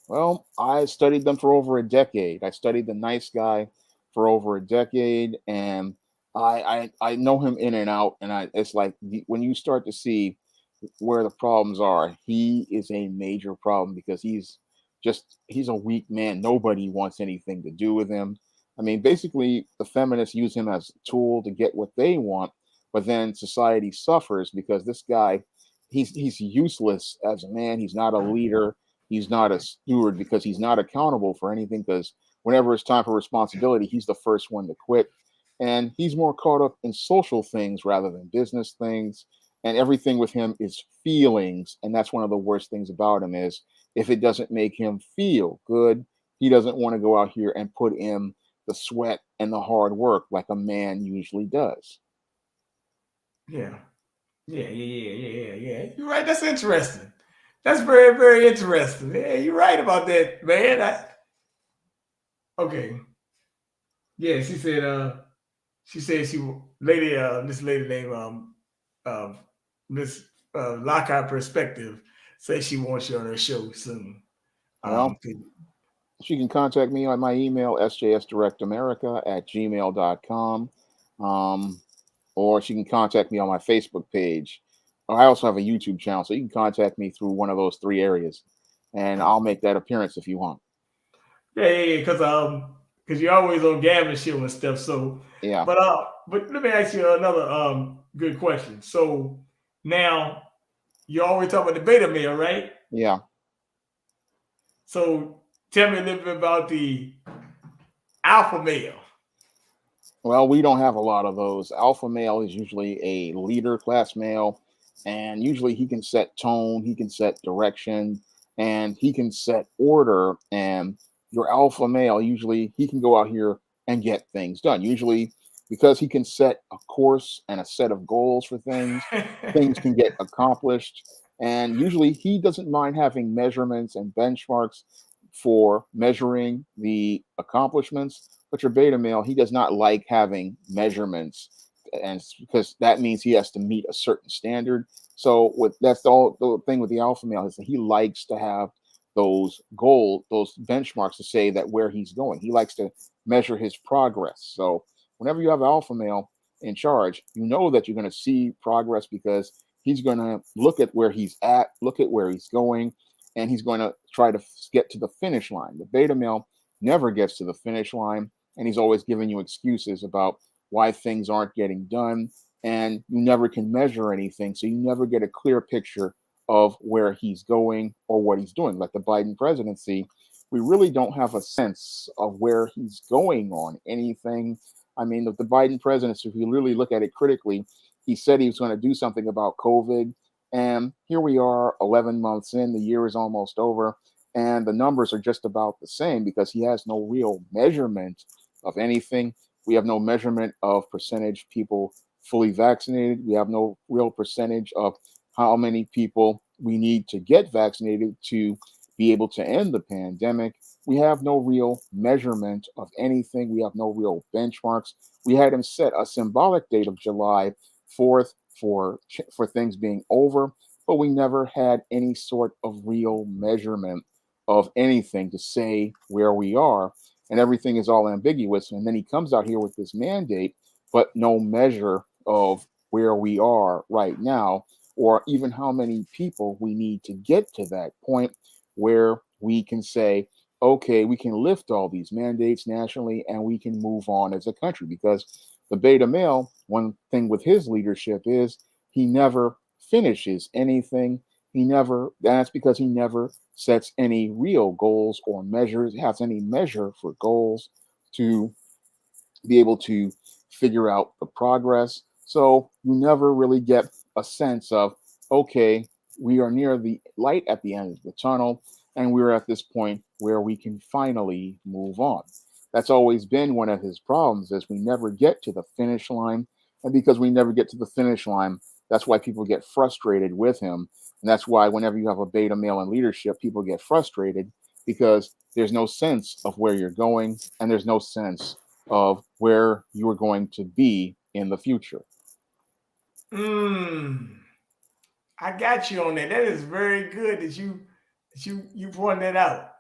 Well, I studied them for over a decade. I studied the nice guy for over a decade, and I know him in and out. And it's like when you start to see where the problems are, he is a major problem because he's a weak man. Nobody wants anything to do with him. I mean, basically, the feminists use him as a tool to get what they want, but then society suffers because this guy, he's useless as a man. He's not a leader. He's not a steward because he's not accountable for anything. Because whenever it's time for responsibility, he's the first one to quit, and he's more caught up in social things rather than business things, and everything with him is feelings. And that's one of the worst things about him is if it doesn't make him feel good, he doesn't want to go out here and put in the sweat and the hard work like a man usually does. Yeah. Yeah. You're right. That's interesting. That's very, very interesting. Yeah, you're right about that, man. Okay. Yeah, she said lady this lady named um Miss Lockout Perspective says she wants you on her show soon. Well, To- she can contact me on my email, sjsdirectamerica@gmail.com. Um, or she can contact me on my Facebook page. I also have a YouTube channel, so you can contact me through one of those three areas, and I'll make that appearance if you want. yeah, because you're always on Gavin's show and stuff. So, Yeah, but let me ask you another good question. So now you always talk about the beta male, right? yeah. So tell me a little bit about the alpha male. Well, we don't have a lot of those. Alpha male is usually a leader class male, and usually he can set tone, he can set direction, and he can set order. And your alpha male, usually he can go out here and get things done. Usually, because he can set a course and a set of goals for things, things can get accomplished. And usually, he doesn't mind having measurements and benchmarks for measuring the accomplishments. But your beta male, he does not like having measurements, and because that means he has to meet a certain standard. So with that's the thing with the alpha male is that he likes to have those benchmarks to say that where he's going. He likes to measure his progress. So whenever you have an alpha male in charge, you know that you're going to see progress because he's going to look at where he's at, look at where he's going, and he's going to try to get to the finish line. The beta male never gets to the finish line, and he's always giving you excuses about why things aren't getting done, and you never can measure anything, so you never get a clear picture of where he's going or what he's doing. Like the Biden presidency, we really don't have a sense of where he's going on anything. I mean, the Biden presidency, if you really look at it critically, he said he was going to do something about COVID, And here we are 11 months in, the year is almost over, and the numbers are just about the same because he has no real measurement of anything. We have no measurement of percentage people fully vaccinated. We have no real percentage of how many people we need to get vaccinated to be able to end the pandemic. We have no real measurement of anything. We have no real benchmarks. We had him set a symbolic date of July 4th for things being over, but we never had any sort of real measurement of anything to say where we are, and everything is all ambiguous. And then he comes out here with this mandate, but no measure of where we are right now, or even how many people we need to get to that point where we can say, okay, we can lift all these mandates nationally and we can move on as a country. Because the beta male, one thing with his leadership is he never finishes anything. That's because he never sets any real goals or measures, has any measure for goals to be able to figure out the progress. So you never really get a sense of, okay, we are near the light at the end of the tunnel, and we're at this point where we can finally move on. That's always been one of his problems is we never get to the finish line. And because we never get to the finish line, that's why people get frustrated with him. And that's why whenever you have a beta male in leadership, people get frustrated because there's no sense of where you're going and there's no sense of where you are going to be in the future. Mm, I got you on that. That is very good that you pointed that out.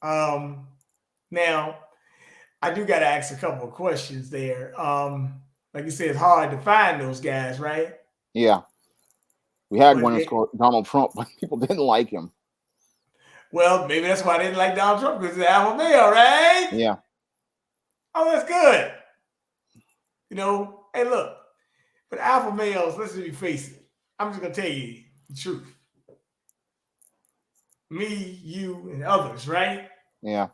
Um, Now I do got to ask a couple of questions there. Like you said, it's hard to find those guys, right? Yeah, we had But one that's called Donald Trump, but people didn't like him. well, maybe that's why I didn't like Donald Trump because he's an alpha male, right? Yeah, Oh, that's good. Hey, look, but alpha males, let's just face it. I'm just gonna tell you the truth. Me, you, and others, right? yeah.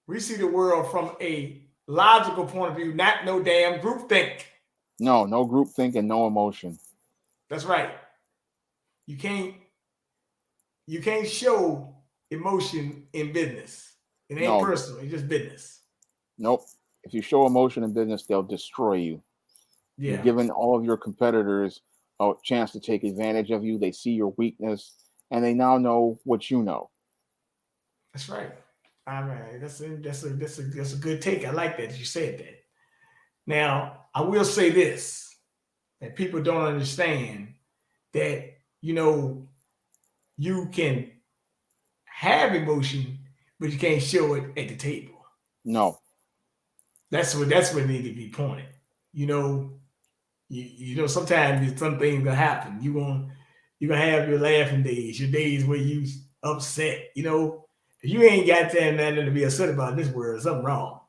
We see the world from a logical point of view, not no damn group think. No, no group think and no emotion. That's right. You can't you can't show emotion in business. It ain't No, personal. It's just business. nope. If you show emotion in business, they'll destroy you. You're Yeah, giving all of your competitors a chance to take advantage of you. They see your weakness and they now know what you know. that's right. I mean, that's a good take. I like that you said that. Now, I will say this that people don't understand that you know you can have emotion, but you can't show it at the table. No, That's what need to be pointed. You know, sometimes some things gonna happen. You're gonna have your laughing days, your days where you upset. If you ain't got nothing to be upset about in this world, something wrong.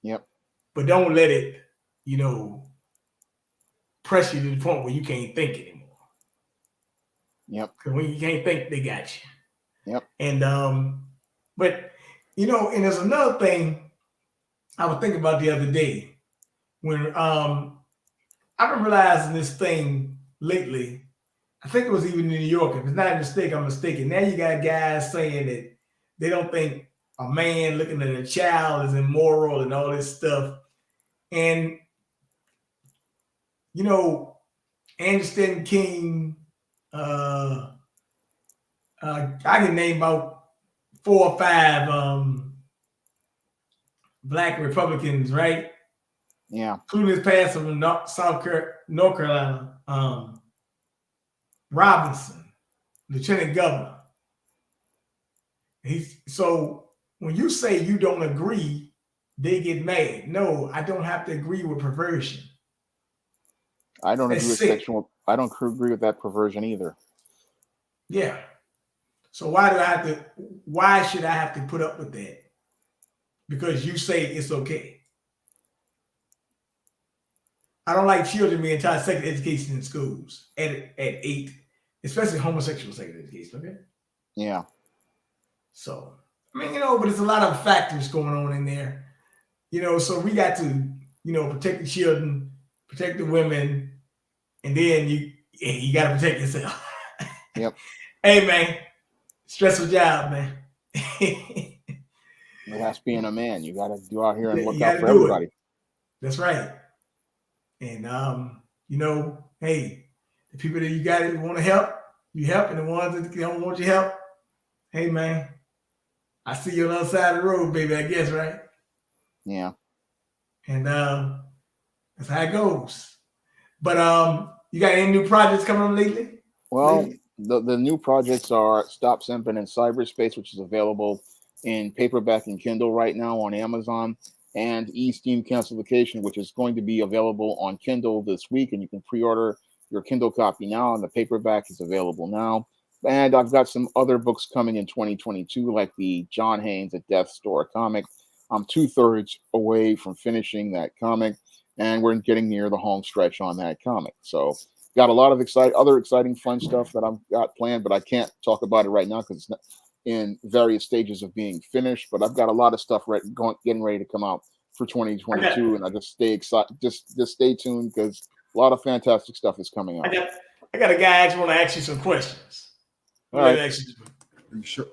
yep, But don't let it, you know, press you to the point where you can't think anymore. yep, Because when you can't think, they got you. yep, And but and there's another thing I was thinking about the other day when I've been realizing this thing lately. I think it was even in New York. If it's not a mistake, I'm mistaken. Now you got guys saying that they don't think a man looking at a child is immoral and all this stuff. And you know, Anderson King, uh, I can name about 4 or 5 black Republicans, right? yeah. Including his past from North Carolina, Robinson, Lieutenant Governor. So when you say you don't agree, they get mad. No, I don't have to agree with perversion. I don't That's agree with sick. sexual. I don't agree with that perversion either. Yeah. So why do I have to? Why should I have to put up with that? Because you say it's okay. I don't like children being taught sex education in schools at 8, especially homosexual sex education. Okay. Yeah, So I mean, but there's a lot of factors going on in there. So we got to, protect the children, protect the women, and then Yeah, you gotta protect yourself. Yep. Hey man, stressful job, man. That's being a man. You got to go out here and look You out gotta for do it. everybody. That's right. And hey, the people that you got that want to help, you help, and the ones that don't want your help, hey man, I see you on the other side of the road, baby. I guess, right? Yeah. And that's how it goes. But you got any new projects coming on lately? Well, the new projects are Stop Simping in Cyberspace, which is available in paperback and Kindle right now on Amazon, and E-Steam Cancelification, which is going to be available on Kindle this week, and you can pre-order your Kindle copy now, and the paperback is available now. And I've got some other books coming in 2022, like the John Haynes at Death's Door comic. I'm two-thirds away from finishing that comic, and we're getting near the home stretch on that comic. So got a lot of other exciting, fun stuff that I've got planned, but I can't talk about it right now because it's not in various stages of being finished. But I've got a lot of stuff getting ready to come out for I got 2022, and I just stay excited. Just stay tuned because a lot of fantastic stuff is coming I out. got I got a guy I want to ask you some questions. All Let me right. ask you. Are you sure?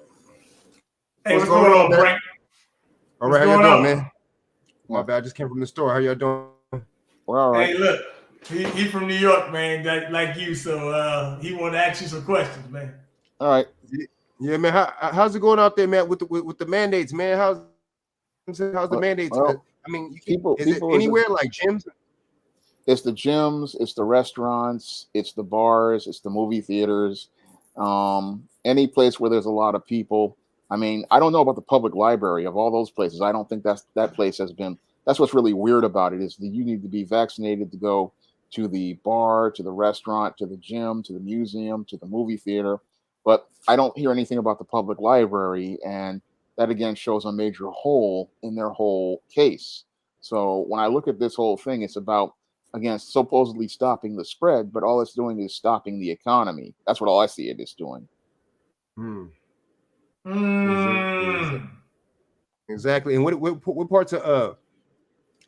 Hey, What's what's going going on, on, man? Frank? All What's right, how y'all going doing, on? man? My Well, bad. I just came from the store. How y'all doing? we're all right. Hey, look, he from New York, man, like you. So he want to ask you some questions, man. All right. Yeah, man. How's it going out there, man? With the mandates, man. How's the mandates? Well, I mean, is it people is anywhere like gyms? it's the gyms, it's the restaurants, it's the bars, it's the movie theaters, any place where there's a lot of people. I mean, I don't know about the public library of all those places. I don't think that place has been. That's what's really weird about it is that you need to be vaccinated to go to the bar, to the restaurant, to the gym, to the museum, to the movie theater. But I don't hear anything about the public library, and that again shows a major hole in their whole case. So when I look at this whole thing, it's about again supposedly stopping the spread, but all it's doing is stopping the economy. That's what all I see it is doing. Hmm. Mm. Exactly. And what parts of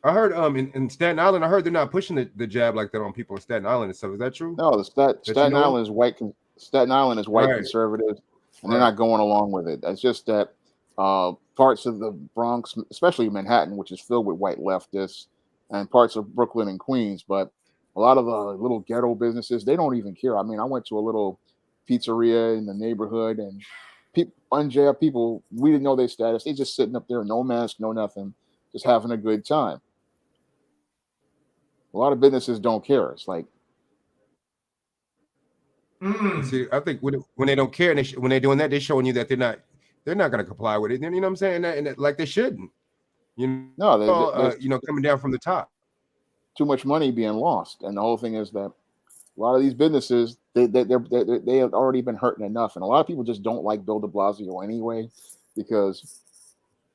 I heard in Staten Island, I heard they're not pushing the jab like that on people in Staten Island and stuff. Is that true? No, the That you Staten know of? Island is white. Staten Island is white Right. conservative, and they're Right. not going along with it. It's just that parts of the Bronx, especially Manhattan, which is filled with white leftists, and parts of Brooklyn and Queens, but a lot of the little ghetto businesses, they don't even care. I mean, I went to a little pizzeria in the neighborhood, and people, unjabbed people, we didn't know their status. They just sitting up there, no mask, no nothing, just having a good time. A lot of businesses don't care. It's like, And Mm. see, I think when they don't care and when they're doing that, they're showing you that they're not going to comply with it. You know what I'm saying? Like they shouldn't. no, there's Coming down from the top. too much money being lost. And the whole thing is that a lot of these businesses they have already been hurting enough, and a lot of people just don't like Bill De Blasio anyway because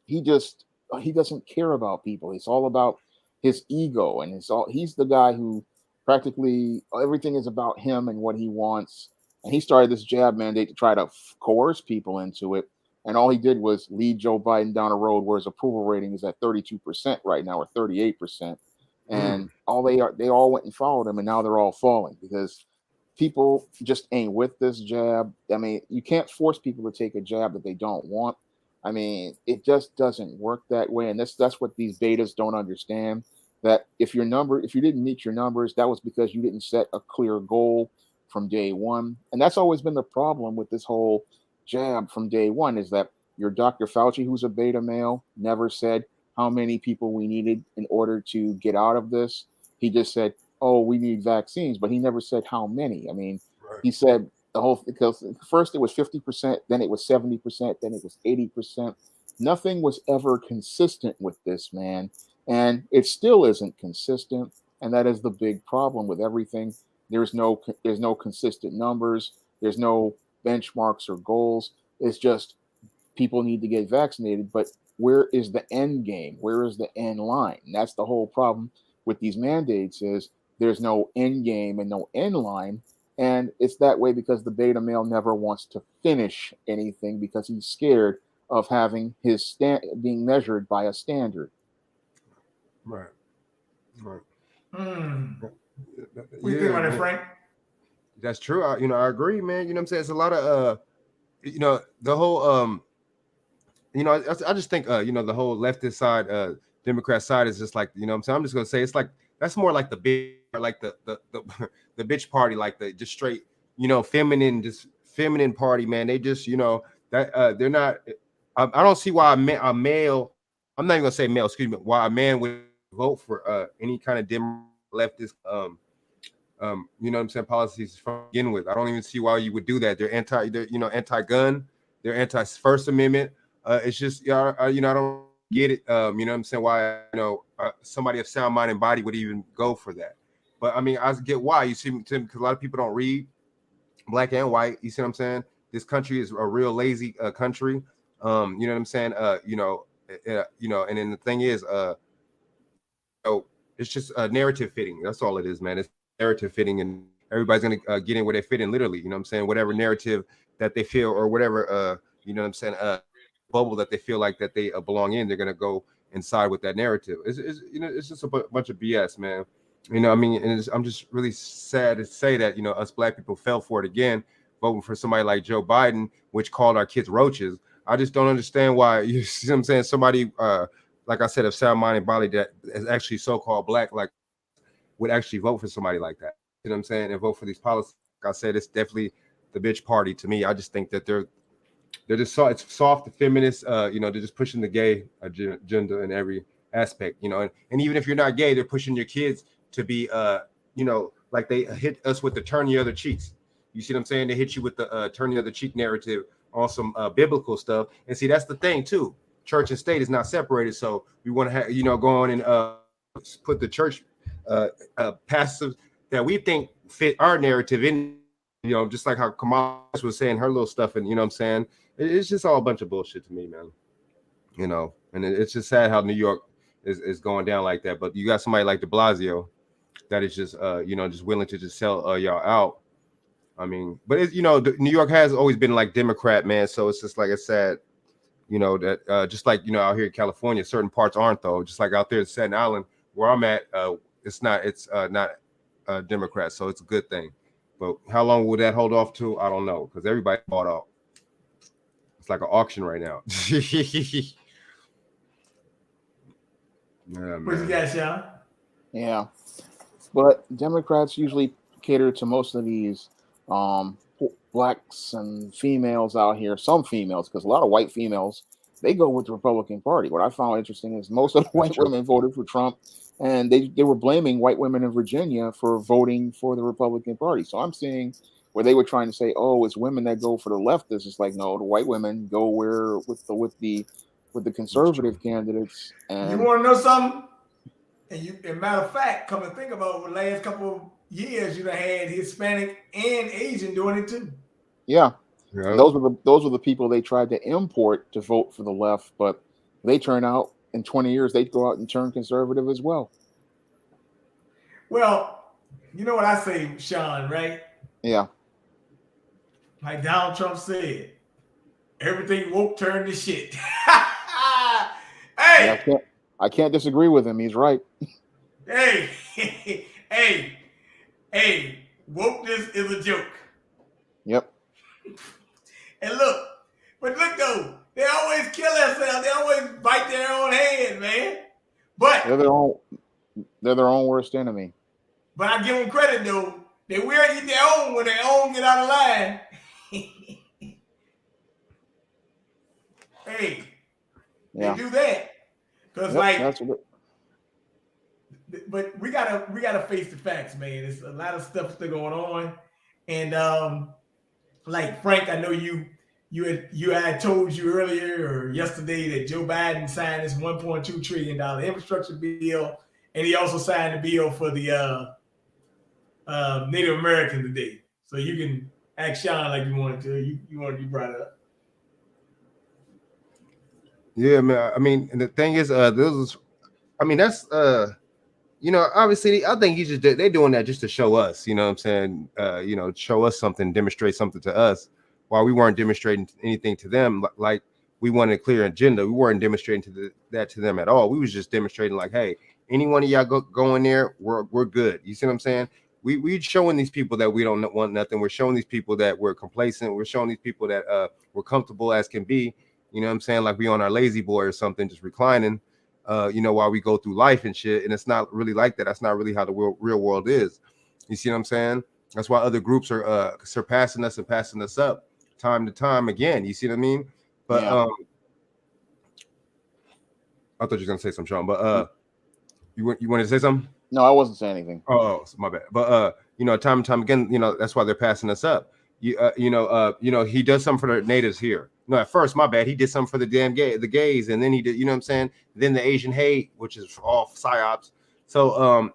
he just he doesn't care about people. It's all about his ego, and he's the guy who practically everything is about him and what he wants. And he started this jab mandate to try to coerce people into it. And all he did was lead Joe Biden down a road where his approval rating is at 32% right now, or 38%. Mm. And they all went and followed him, and now they're all falling because people just ain't with this jab. I mean, you can't force people to take a jab that they don't want. I mean, it just doesn't work that way, and that's what these betas don't understand. That if you didn't meet your numbers, that was because you didn't set a clear goal from day one, and that's always been the problem with this whole jab from day one. Is that your Dr. Fauci, who's a beta male, never said how many people we needed in order to get out of this. He just said, "Oh, we need vaccines," but he never said how many. I mean, Right. he said the whole because first it was 50%, then it was 70%, then it was 80%. Nothing was ever consistent with this man, and it still isn't consistent, and that is the big problem with everything. There's no consistent numbers, there's no benchmarks or goals. It's just people need to get vaccinated, but where is the end game? Where is the end line? And that's the whole problem with these mandates is there's no end game and no end line. And it's that way because the beta male never wants to finish anything because he's scared of having his being measured by a standard. Right. Right. Mm. Yeah. What do you think Yeah, about that, man. Frank? That's true. I agree, man. You know what I'm saying? It's a lot of the whole I just think the whole leftist side, Democrat side is just like, what I'm saying, I'm just gonna say it's like that's more like the big, like the the bitch party, like the just straight, feminine, just feminine party, man. They just, that they're not. I don't see why a male, I'm not even gonna say male, excuse me, why a man would vote for any kind of leftist you know what I'm saying, policies from begin with. I don't even see why you would do that. They're anti-gun, they're anti-First Amendment. It's just, I don't get it. You know what I'm saying? Why, somebody of sound mind and body would even go for that. But I mean, I get why. You see, because a lot of people don't read, black and white. You see what I'm saying? This country is a real lazy country. You know what I'm saying? And then the thing is, it's just narrative fitting. That's all it is, man. It's narrative fitting, and everybody's gonna get in where they fit in, literally. You know what I'm saying? Whatever narrative that they feel, or whatever you know what I'm saying, bubble that they feel like that they belong in, they're gonna go inside with that narrative. It's just a bunch of BS, man. I mean, and I'm just really sad to say that us black people fell for it again, voting for somebody like Joe Biden, which called our kids roaches. I just don't understand why. You see what I'm saying? Somebody like I said, of sound mind and body that is actually so-called black, like, would actually vote for somebody like that. You know what I'm saying? And vote for these policies. Like I said, it's definitely the bitch party to me. I just think that they're just it's soft, the feminists. They're just pushing the gay agenda in every aspect. And even if you're not gay, they're pushing your kids to be, like they hit us with the turn the other cheeks. You see what I'm saying? They hit you with the turn the other cheek narrative on some biblical stuff. And see, that's the thing too. Church and state is not separated, so we want to have go on and put the church pastors that we think fit our narrative in, just like how Kamala was saying her little stuff, and what I'm saying, it's just all a bunch of bullshit to me, man. And it's just sad how New York is going down like that. But you got somebody like De Blasio that is just just willing to just sell y'all out. I mean, but it's New York has always been like Democrat, man, so it's just like it's sad. That just like out here in California, certain parts aren't, though. Just like out there in Staten Island, where I'm at, it's not Democrat, so it's a good thing. But how long will that hold off to? I don't know, because everybody bought out. It's like an auction right now. Yeah, what you got, Shawn? Yeah, but Democrats usually cater to most of these blacks and females out here. Some females, because a lot of white females, they go with the Republican Party. What I found interesting is most of the white women voted for Trump, and they were blaming white women in Virginia for voting for the Republican Party. So I'm seeing where they were trying to say, "Oh, it's women that go for the leftists." It's like, no, the white women go where with the conservative candidates. And you want to know something? And matter of fact, come and think about the last couple of years, you done had Hispanic and Asian doing it too. Yeah. And those are the people they tried to import to vote for the left, but they turn out in 20 years they'd go out and turn conservative as well. Well, you know what I say, Shawn, right? Yeah. Like Donald Trump said, everything woke turned to shit. Hey, yeah, I can't disagree with him. He's right. Hey, hey, wokeness is a joke. Yep. And look though, they always kill themselves. They always bite their own hand, man. But they're their own worst enemy. But I give them credit though. They will eat their own when their own get out of line. Hey, yeah. They do that. Because but we gotta face the facts, man. There's a lot of stuff still going on. And like Frank, I know you had told you earlier or yesterday that Joe Biden signed this $1.2 trillion infrastructure bill, and he also signed the bill for the Native American today. So you can ask Shawn like you wanted to. You want to be brought up. Yeah, man. I mean, and the thing is, that's obviously, I think they're doing that just to show us, you know what I'm saying? Show us something, demonstrate something to us, while we weren't demonstrating anything to them. Like we wanted a clear agenda. We weren't demonstrating that to them at all. We was just demonstrating like, hey, any one of y'all go in there, we're good. You see what I'm saying? we showing these people that we don't want nothing. We're showing these people that we're complacent. We're showing these people that we're comfortable as can be. You know what I'm saying? Like we on our lazy boy or something, just reclining. While we go through life and shit. And it's not really like that. That's not really how the real world is. You see what I'm saying? That's why other groups are surpassing us and passing us up time to time again. You see what I mean? But Yeah. I thought you were gonna say something, Shawn. But you wanted to say something? No, I wasn't saying anything. Oh, my bad. But time and time again, that's why they're passing us up. He does something for the natives here. No, at first, my bad. He did something for the the gays, and then he did, you know what I'm saying? Then the Asian hate, which is all psyops. So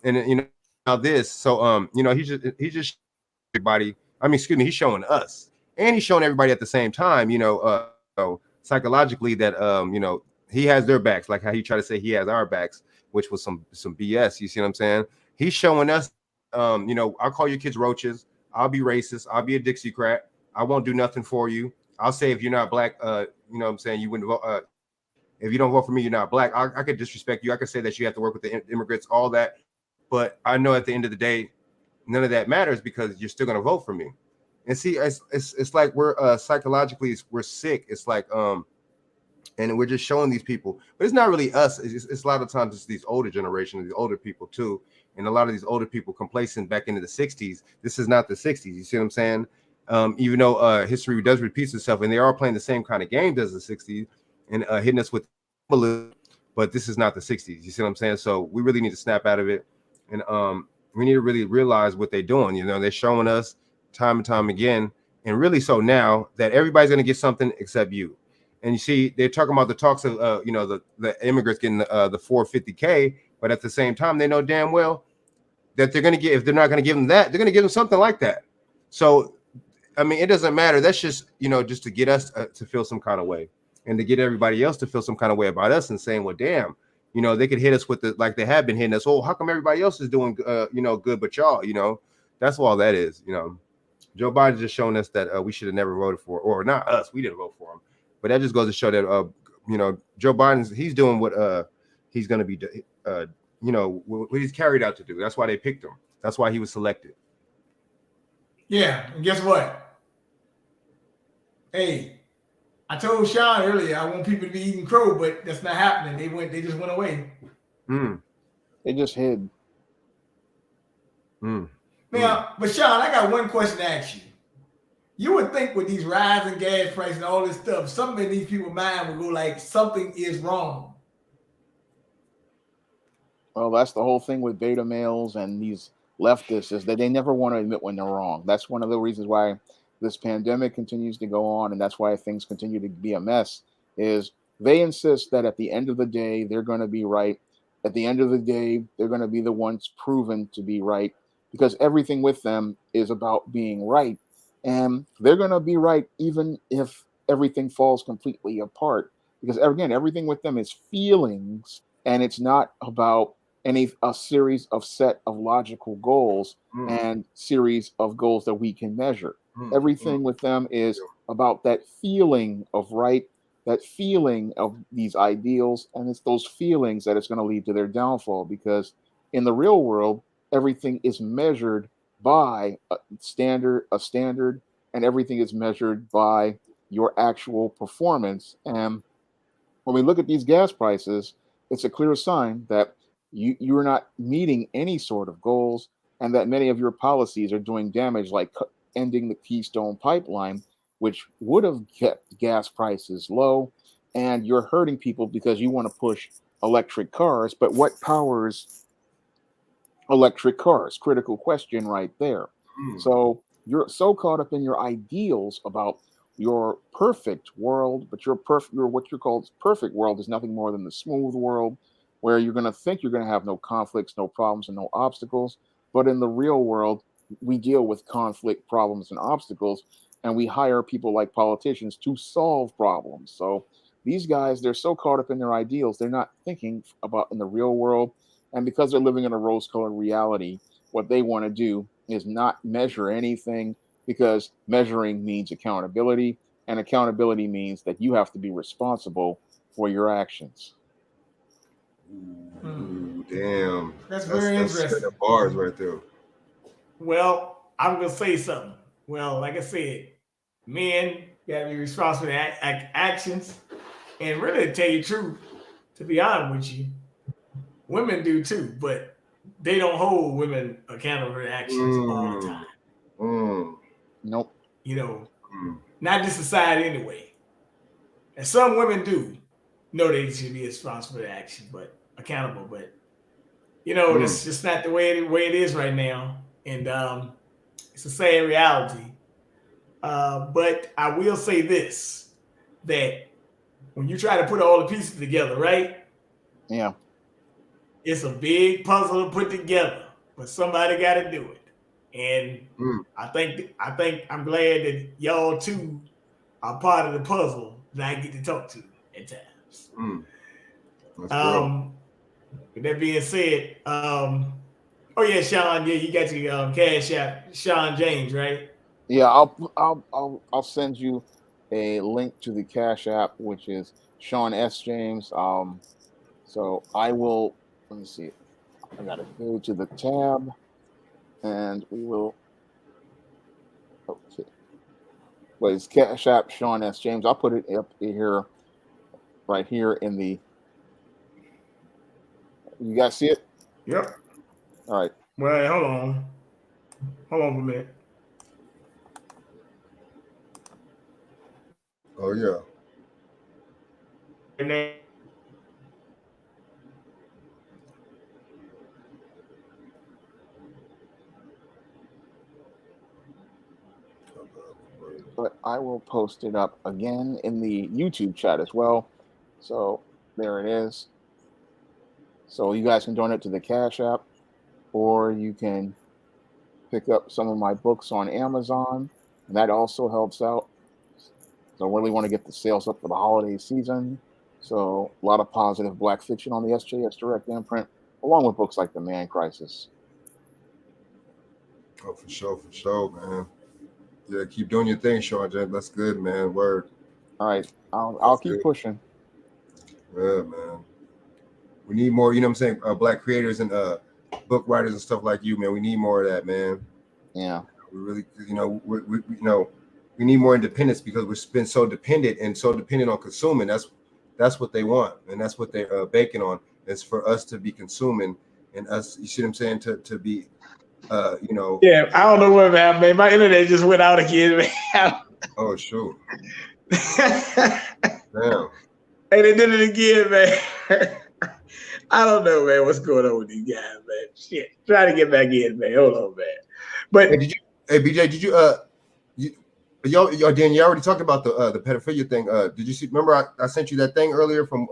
now this. So he's just everybody. I mean, excuse me, he's showing us, and he's showing everybody at the same time. Psychologically that he has their backs, like how he tried to say he has our backs, which was some BS. You see what I'm saying? He's showing us, I'll call your kids roaches. I'll be racist. I'll be a Dixiecrat. I won't do nothing for you. I'll say if you're not black, you know what I'm saying, you wouldn't vote. If you don't vote for me, you're not black. I could disrespect you. I could say that you have to work with the immigrants, all that. But I know at the end of the day, none of that matters because you're still going to vote for me. And see, it's like we're psychologically, we're sick. It's like, and we're just showing these people, but it's not really us. It's a lot of times it's these older generations, these older people too, and a lot of these older people complacent back into the 60s. This is not the 60s. You see what I'm saying? Even though history does repeat itself, and they are playing the same kind of games as the 60s and hitting us with, but this is not the 60s. You see what I'm saying? So we really need to snap out of it, and we need to really realize what they're doing. They're showing us time and time again, and really so now that everybody's going to get something except you. And you see, they're talking about the talks of, the immigrants getting the 450K, but at the same time, they know damn well that they're going to get, if they're not going to give them that, they're going to give them something like that. So, I mean, it doesn't matter. That's just, just to get us to feel some kind of way and to get everybody else to feel some kind of way about us and saying, well, damn, they could hit us with the, like they have been hitting us. Oh, how come everybody else is doing, good, but y'all, that's all that is, Joe Biden's just showing us that we should have never voted for, or not us, we didn't vote for him. But that just goes to show that, Joe Biden's, he's doing what he's going to be, what he's carried out to do. That's why they picked him. That's why he was selected. Yeah, and guess what? Hey, I told Shawn earlier I want people to be eating crow, but that's not happening. They just went away. They just hid. Now, but Shawn, I got one question to ask you. You would think with these rising gas prices and all this stuff, something in these people's mind would go like, something is wrong. Well, that's the whole thing with beta males and these leftists, is that they never want to admit when they're wrong. That's one of the reasons why this pandemic continues to go on, and that's why things continue to be a mess, is they insist that at the end of the day, they're going to be right. At the end of the day, they're going to be the ones proven to be right, because everything with them is about being right. And they're going to be right even if everything falls completely apart. Because again, everything with them is feelings, and it's not about a series of set of logical goals and series of goals that we can measure. Everything with them is about that feeling of right, that feeling of these ideals, and it's those feelings that it's going to lead to their downfall. Because in the real world, everything is measured by a standard, and everything is measured by your actual performance. And when we look at these gas prices, it's a clear sign that you're not meeting any sort of goals, and that many of your policies are doing damage, like ending the Keystone Pipeline, which would have kept gas prices low. And you're hurting people because you want to push electric cars, but what powers electric cars? Critical question right there. So you're so caught up in your ideals about your perfect world, but your what you call perfect world is nothing more than the smooth world, where you're going to think you're going to have no conflicts, no problems, and no obstacles. But in the real world, we deal with conflict, problems, and obstacles, and we hire people like politicians to solve problems. So these guys, they're so caught up in their ideals, they're not thinking about in the real world. And because they're living in a rose-colored reality, what they want to do is not measure anything, because measuring means accountability, and accountability means that you have to be responsible for your actions. Ooh, damn. That's very interesting. Bars right there. Well, I'm gonna say something. Well, like I said, men gotta be responsible for their actions, and really, to tell you the truth, to be honest with you, women do too, but they don't hold women accountable for their actions all the Mm, time. mm, Nope. You know, mm, not this society anyway. And some women do know they should be responsible for their actions, but accountable. But mm. that's just not the way it is right now, and it's a sad reality. But I will say this: that when you try to put all the pieces together, right, Yeah. it's a big puzzle to put together, but somebody got to do it. And Mm, I think I'm glad that y'all too are part of the puzzle that I get to talk to at times. mm. That's real. Um, with that being said, oh yeah, Shawn, yeah, you got your cash app, Shawn James, right? Yeah. I'll send you a link to the Cash App, which is Shawn S. James. So I will. Let me see. I gotta go to the tab, and we will. Okay. Well, it's Cash App Shawn S. James. I'll put it up here, right here in the. You guys see it? Yep. All right. Well, hold on for a minute. Oh yeah. And then But I will post it up again in the YouTube chat as well. So there it is. So you guys can donate to the Cash App, or you can pick up some of my books on Amazon, and that also helps out. So I really want to get the sales up for the holiday season. So a lot of positive Black fiction on the SJS Direct imprint, along with books like The Man Crisis. Oh, for sure, man. Yeah, keep doing your thing, Shawn James. That's good, man. Word. All right, I'll That's keep good. pushing. Yeah, man. We need more, you know what I'm saying, Black creators and book writers and stuff like you, man. We need more of that, man. Yeah, We really, we need more independence because we've been so dependent on consuming. That's what they want, and that's what they're banking on. It's for us to be consuming, and us. You see what I'm saying? To be, yeah, I don't know what happened, man. My internet just went out again, man. Oh shoot, And damn. they did it again, man. I don't know, man, what's going on with these guys, man. Shit. Try to get back in, man. Hold on, man. But Hey BJ, did you y'all Dan, you already talked about the pedophilia thing. Did you see? Remember I sent you that thing earlier from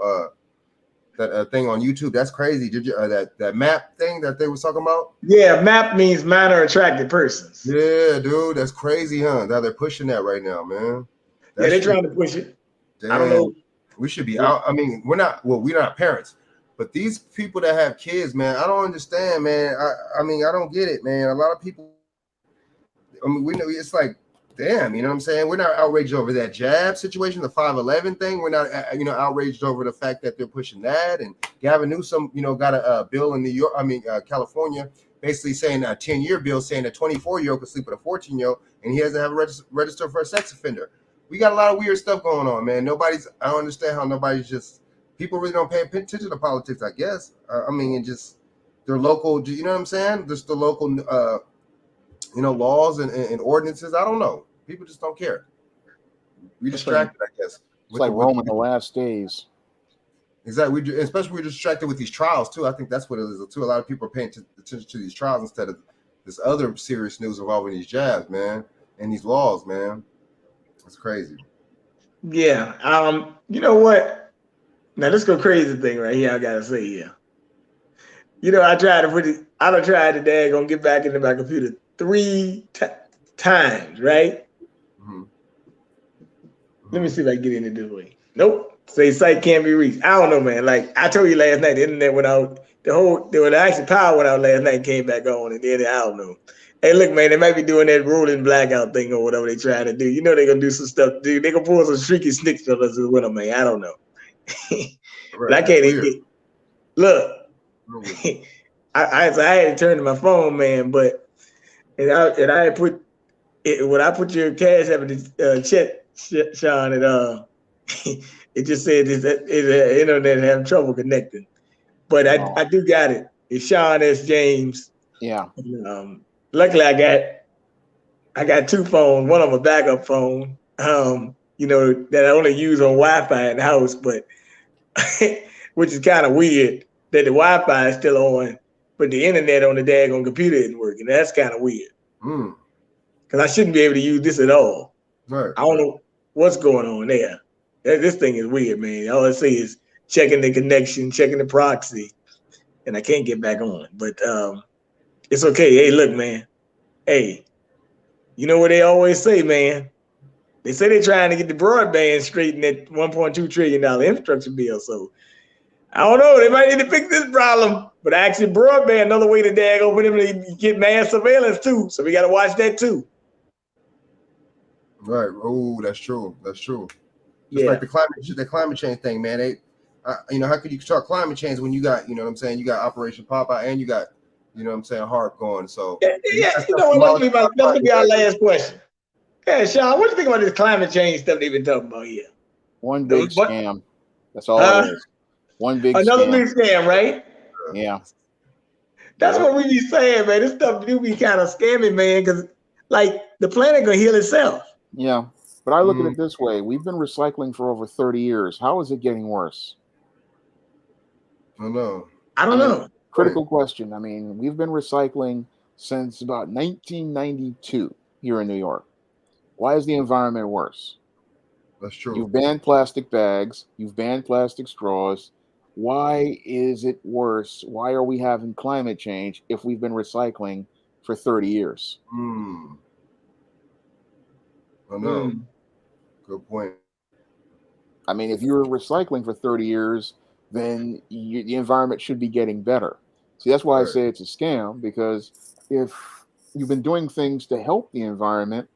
that thing on YouTube? That's crazy. Did you that map thing that they was talking about? yeah, MAP means minor attracted persons. Yeah, dude, that's crazy, huh? Now they're pushing that right now, man. Yeah, That they're shit, trying to push it. I don't damn. know. We should be out. I mean, we're not parents, but these people that have kids, man, I don't understand, man. I mean, I don't get it, man. A lot of people, I mean, we know it's like, damn, you know what I'm saying? We're not outraged over that jab situation, the 511 thing. We're not, outraged over the fact that they're pushing that. And Gavin Newsom, got a bill in California, basically saying a 10-year bill saying a 24-year-old could sleep with a 14-year-old, and he doesn't have a register for a sex offender. We got a lot of weird stuff going on, man. I don't understand how people really don't pay attention to politics, I guess. And just their local, you know what I'm saying? Just the local, laws and ordinances. I don't know. People just don't care. We distracted, I guess. It's like Rome in the last days. Exactly. Especially we're distracted with these trials too. I think that's what it is too. A lot of people are paying attention to these trials instead of this other serious news involving these jabs, man, and these laws, man. It's crazy. Yeah. You know what? Now this go crazy thing right here. I gotta say here. I tried to I done tried today. Gonna get back into my computer three times, right? Mm-hmm. Let me see if I can get into this way. Nope. Say site can't be reached. I don't know, man. Like I told you last night, the internet went out. The actual power went out last night and came back on, and then I don't know. Hey, look, man, they might be doing that rolling blackout thing or whatever they trying to do. You know they're gonna do some stuff, dude. They gonna pull some streaky snicks for us with them, man. I don't know. But I can't even get. Look, I had to turn to my phone, man. But and I put it, when I put your cash app in the chat, Sean, and it just said is that the internet having trouble connecting. But I Oh, do got it. It's Shawn S. James. yeah. And, luckily, I got two phones. One of them a backup phone. That I only use on Wi-Fi in the house, but which is kind of weird that the Wi-Fi is still on, but the internet on the daggone computer isn't working. That's kind of weird Mm. because I shouldn't be able to use this at all. Right. I don't know what's going on there. This thing is weird, man. All I say is checking the connection, checking the proxy, and I can't get back on. But it's okay. Hey, look, man. Hey, you know what they always say, man? They say they're trying to get the broadband straight in that $1.2 trillion infrastructure bill. So I don't know. They might need to fix this problem. But actually, broadband, another way to dag over them to get mass surveillance too. So we got to watch that too. Right. Oh, that's true. That's true. Just Yeah. like the climate change thing, man. How could you start climate change when you got, what I'm saying, you got Operation Popeye and you got, what I'm saying, HARP going. So Yeah. You know what? That's gonna be our last question. Yeah, Sean, what do you think about this climate change stuff they've been talking about here? One big scam. That's all it is. One big Another scam. big scam, right? Yeah. That's what we be saying, man. This stuff do be kind of scammy, man, because like the planet gonna heal itself. Yeah. But I look at it this way. We've been recycling for over 30 years. How is it getting worse? I know. I don't know. Critical question. I mean, we've been recycling since about 1992 here in New York. Why is the environment worse? That's true. You've banned plastic bags. You've banned plastic straws. Why is it worse? Why are we having climate change if we've been recycling for 30 years? I know. Good point. I mean, if you're recycling for 30 years, then the environment should be getting better. See, that's why I say it's a scam, because if you've been doing things to help the environment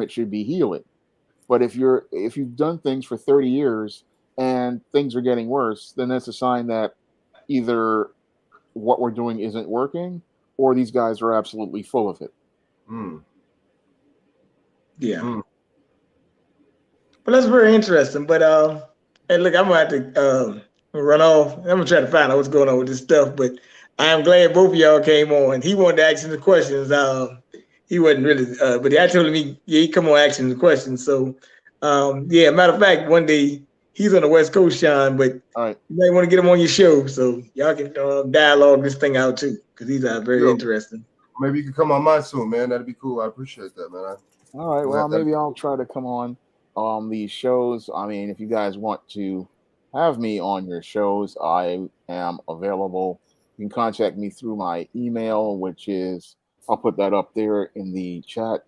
should be healing. But if you've done things for 30 years and things are getting worse, then that's a sign that either what we're doing isn't working or these guys are absolutely full of it. Yeah. But that's very interesting. But hey, look, I'm gonna have to run off. I'm gonna try to find out what's going on with this stuff. But I'm glad both of y'all came on. He wanted to ask him the questions. He wasn't really, but I told him he come on asking the questions. So yeah, matter of fact, one day he's on the West Coast, Sean, but you might want to get him on your show so y'all can dialogue this thing out too, because these are very interesting. Maybe you can come on mine soon, man. That'd be cool. I appreciate that, man. All right. Well, maybe I'll try to come on these shows. I mean, if you guys want to have me on your shows, I am available. You can contact me through my email, which is, I'll put that up there in the chat.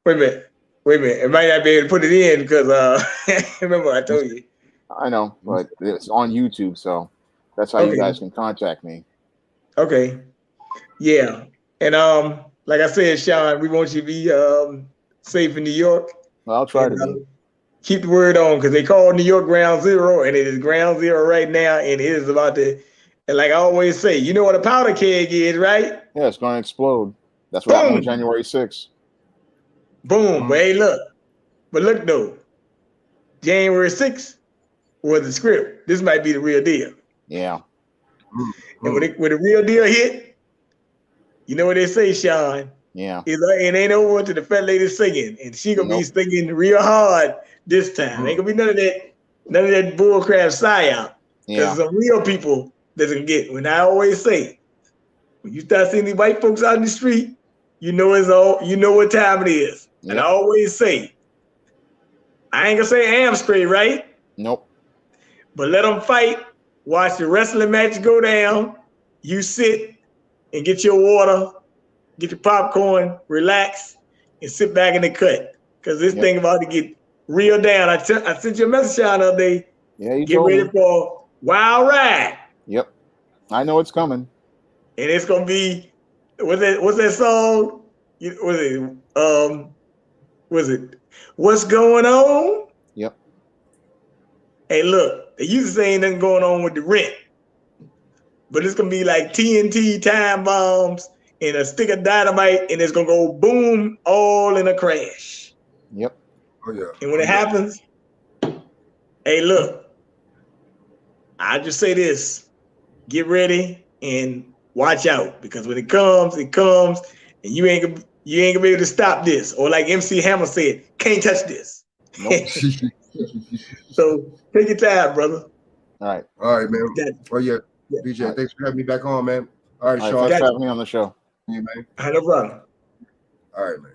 Wait a minute. I might not be able to put it in because remember I told you. I know, but it's on YouTube, so that's how you guys can contact me. Okay. Yeah. And like I said, Sean, we want you to be safe in New York. Well, I'll try to be. Keep the word on, because they call New York ground zero, and it is ground zero right now, and it is about to, and like I always say, you know what a powder keg is, right? Yeah, it's going to explode. That's what happened on January 6th. Boom. But hey, look. But look, though. January 6th was the script. This might be the real deal. Yeah. And when the real deal hit, you know what they say, Sean? Yeah. It ain't over to the fat lady singing, and she gonna be singing real hard this time. Ain't gonna be none of that bullcrap psyop. Because some real people doesn't get. When I always say, when you start seeing these white folks out in the street, you know what time it is. Yep. And I always say, I ain't gonna say am straight, right? Nope. But let them fight. Watch the wrestling match go down. You sit and get your water, get your popcorn, relax, and sit back in the cut. Because this thing about to get real down. I sent you a message on the other day. Yeah, you get ready for wild ride. Yep. I know it's coming. And it's gonna be what's that song? Was it What's Going On? Yep. Hey, look, they used to say ain't nothing going on with the rent. But it's gonna be like TNT time bombs in a stick of dynamite, and it's gonna go boom, all in a crash. Yep. Oh yeah. And when it happens, hey, look, I just say this: get ready and watch out, because when it comes, and you ain't gonna be able to stop this. Or like MC Hammer said, can't touch this. Nope. So take your time, brother. All right. All right, man. Oh yeah, Yeah. BJ, thanks for having me back on, man. All right, All right, Shawn. thanks for having me on the show. You, man. No problem. All right, man.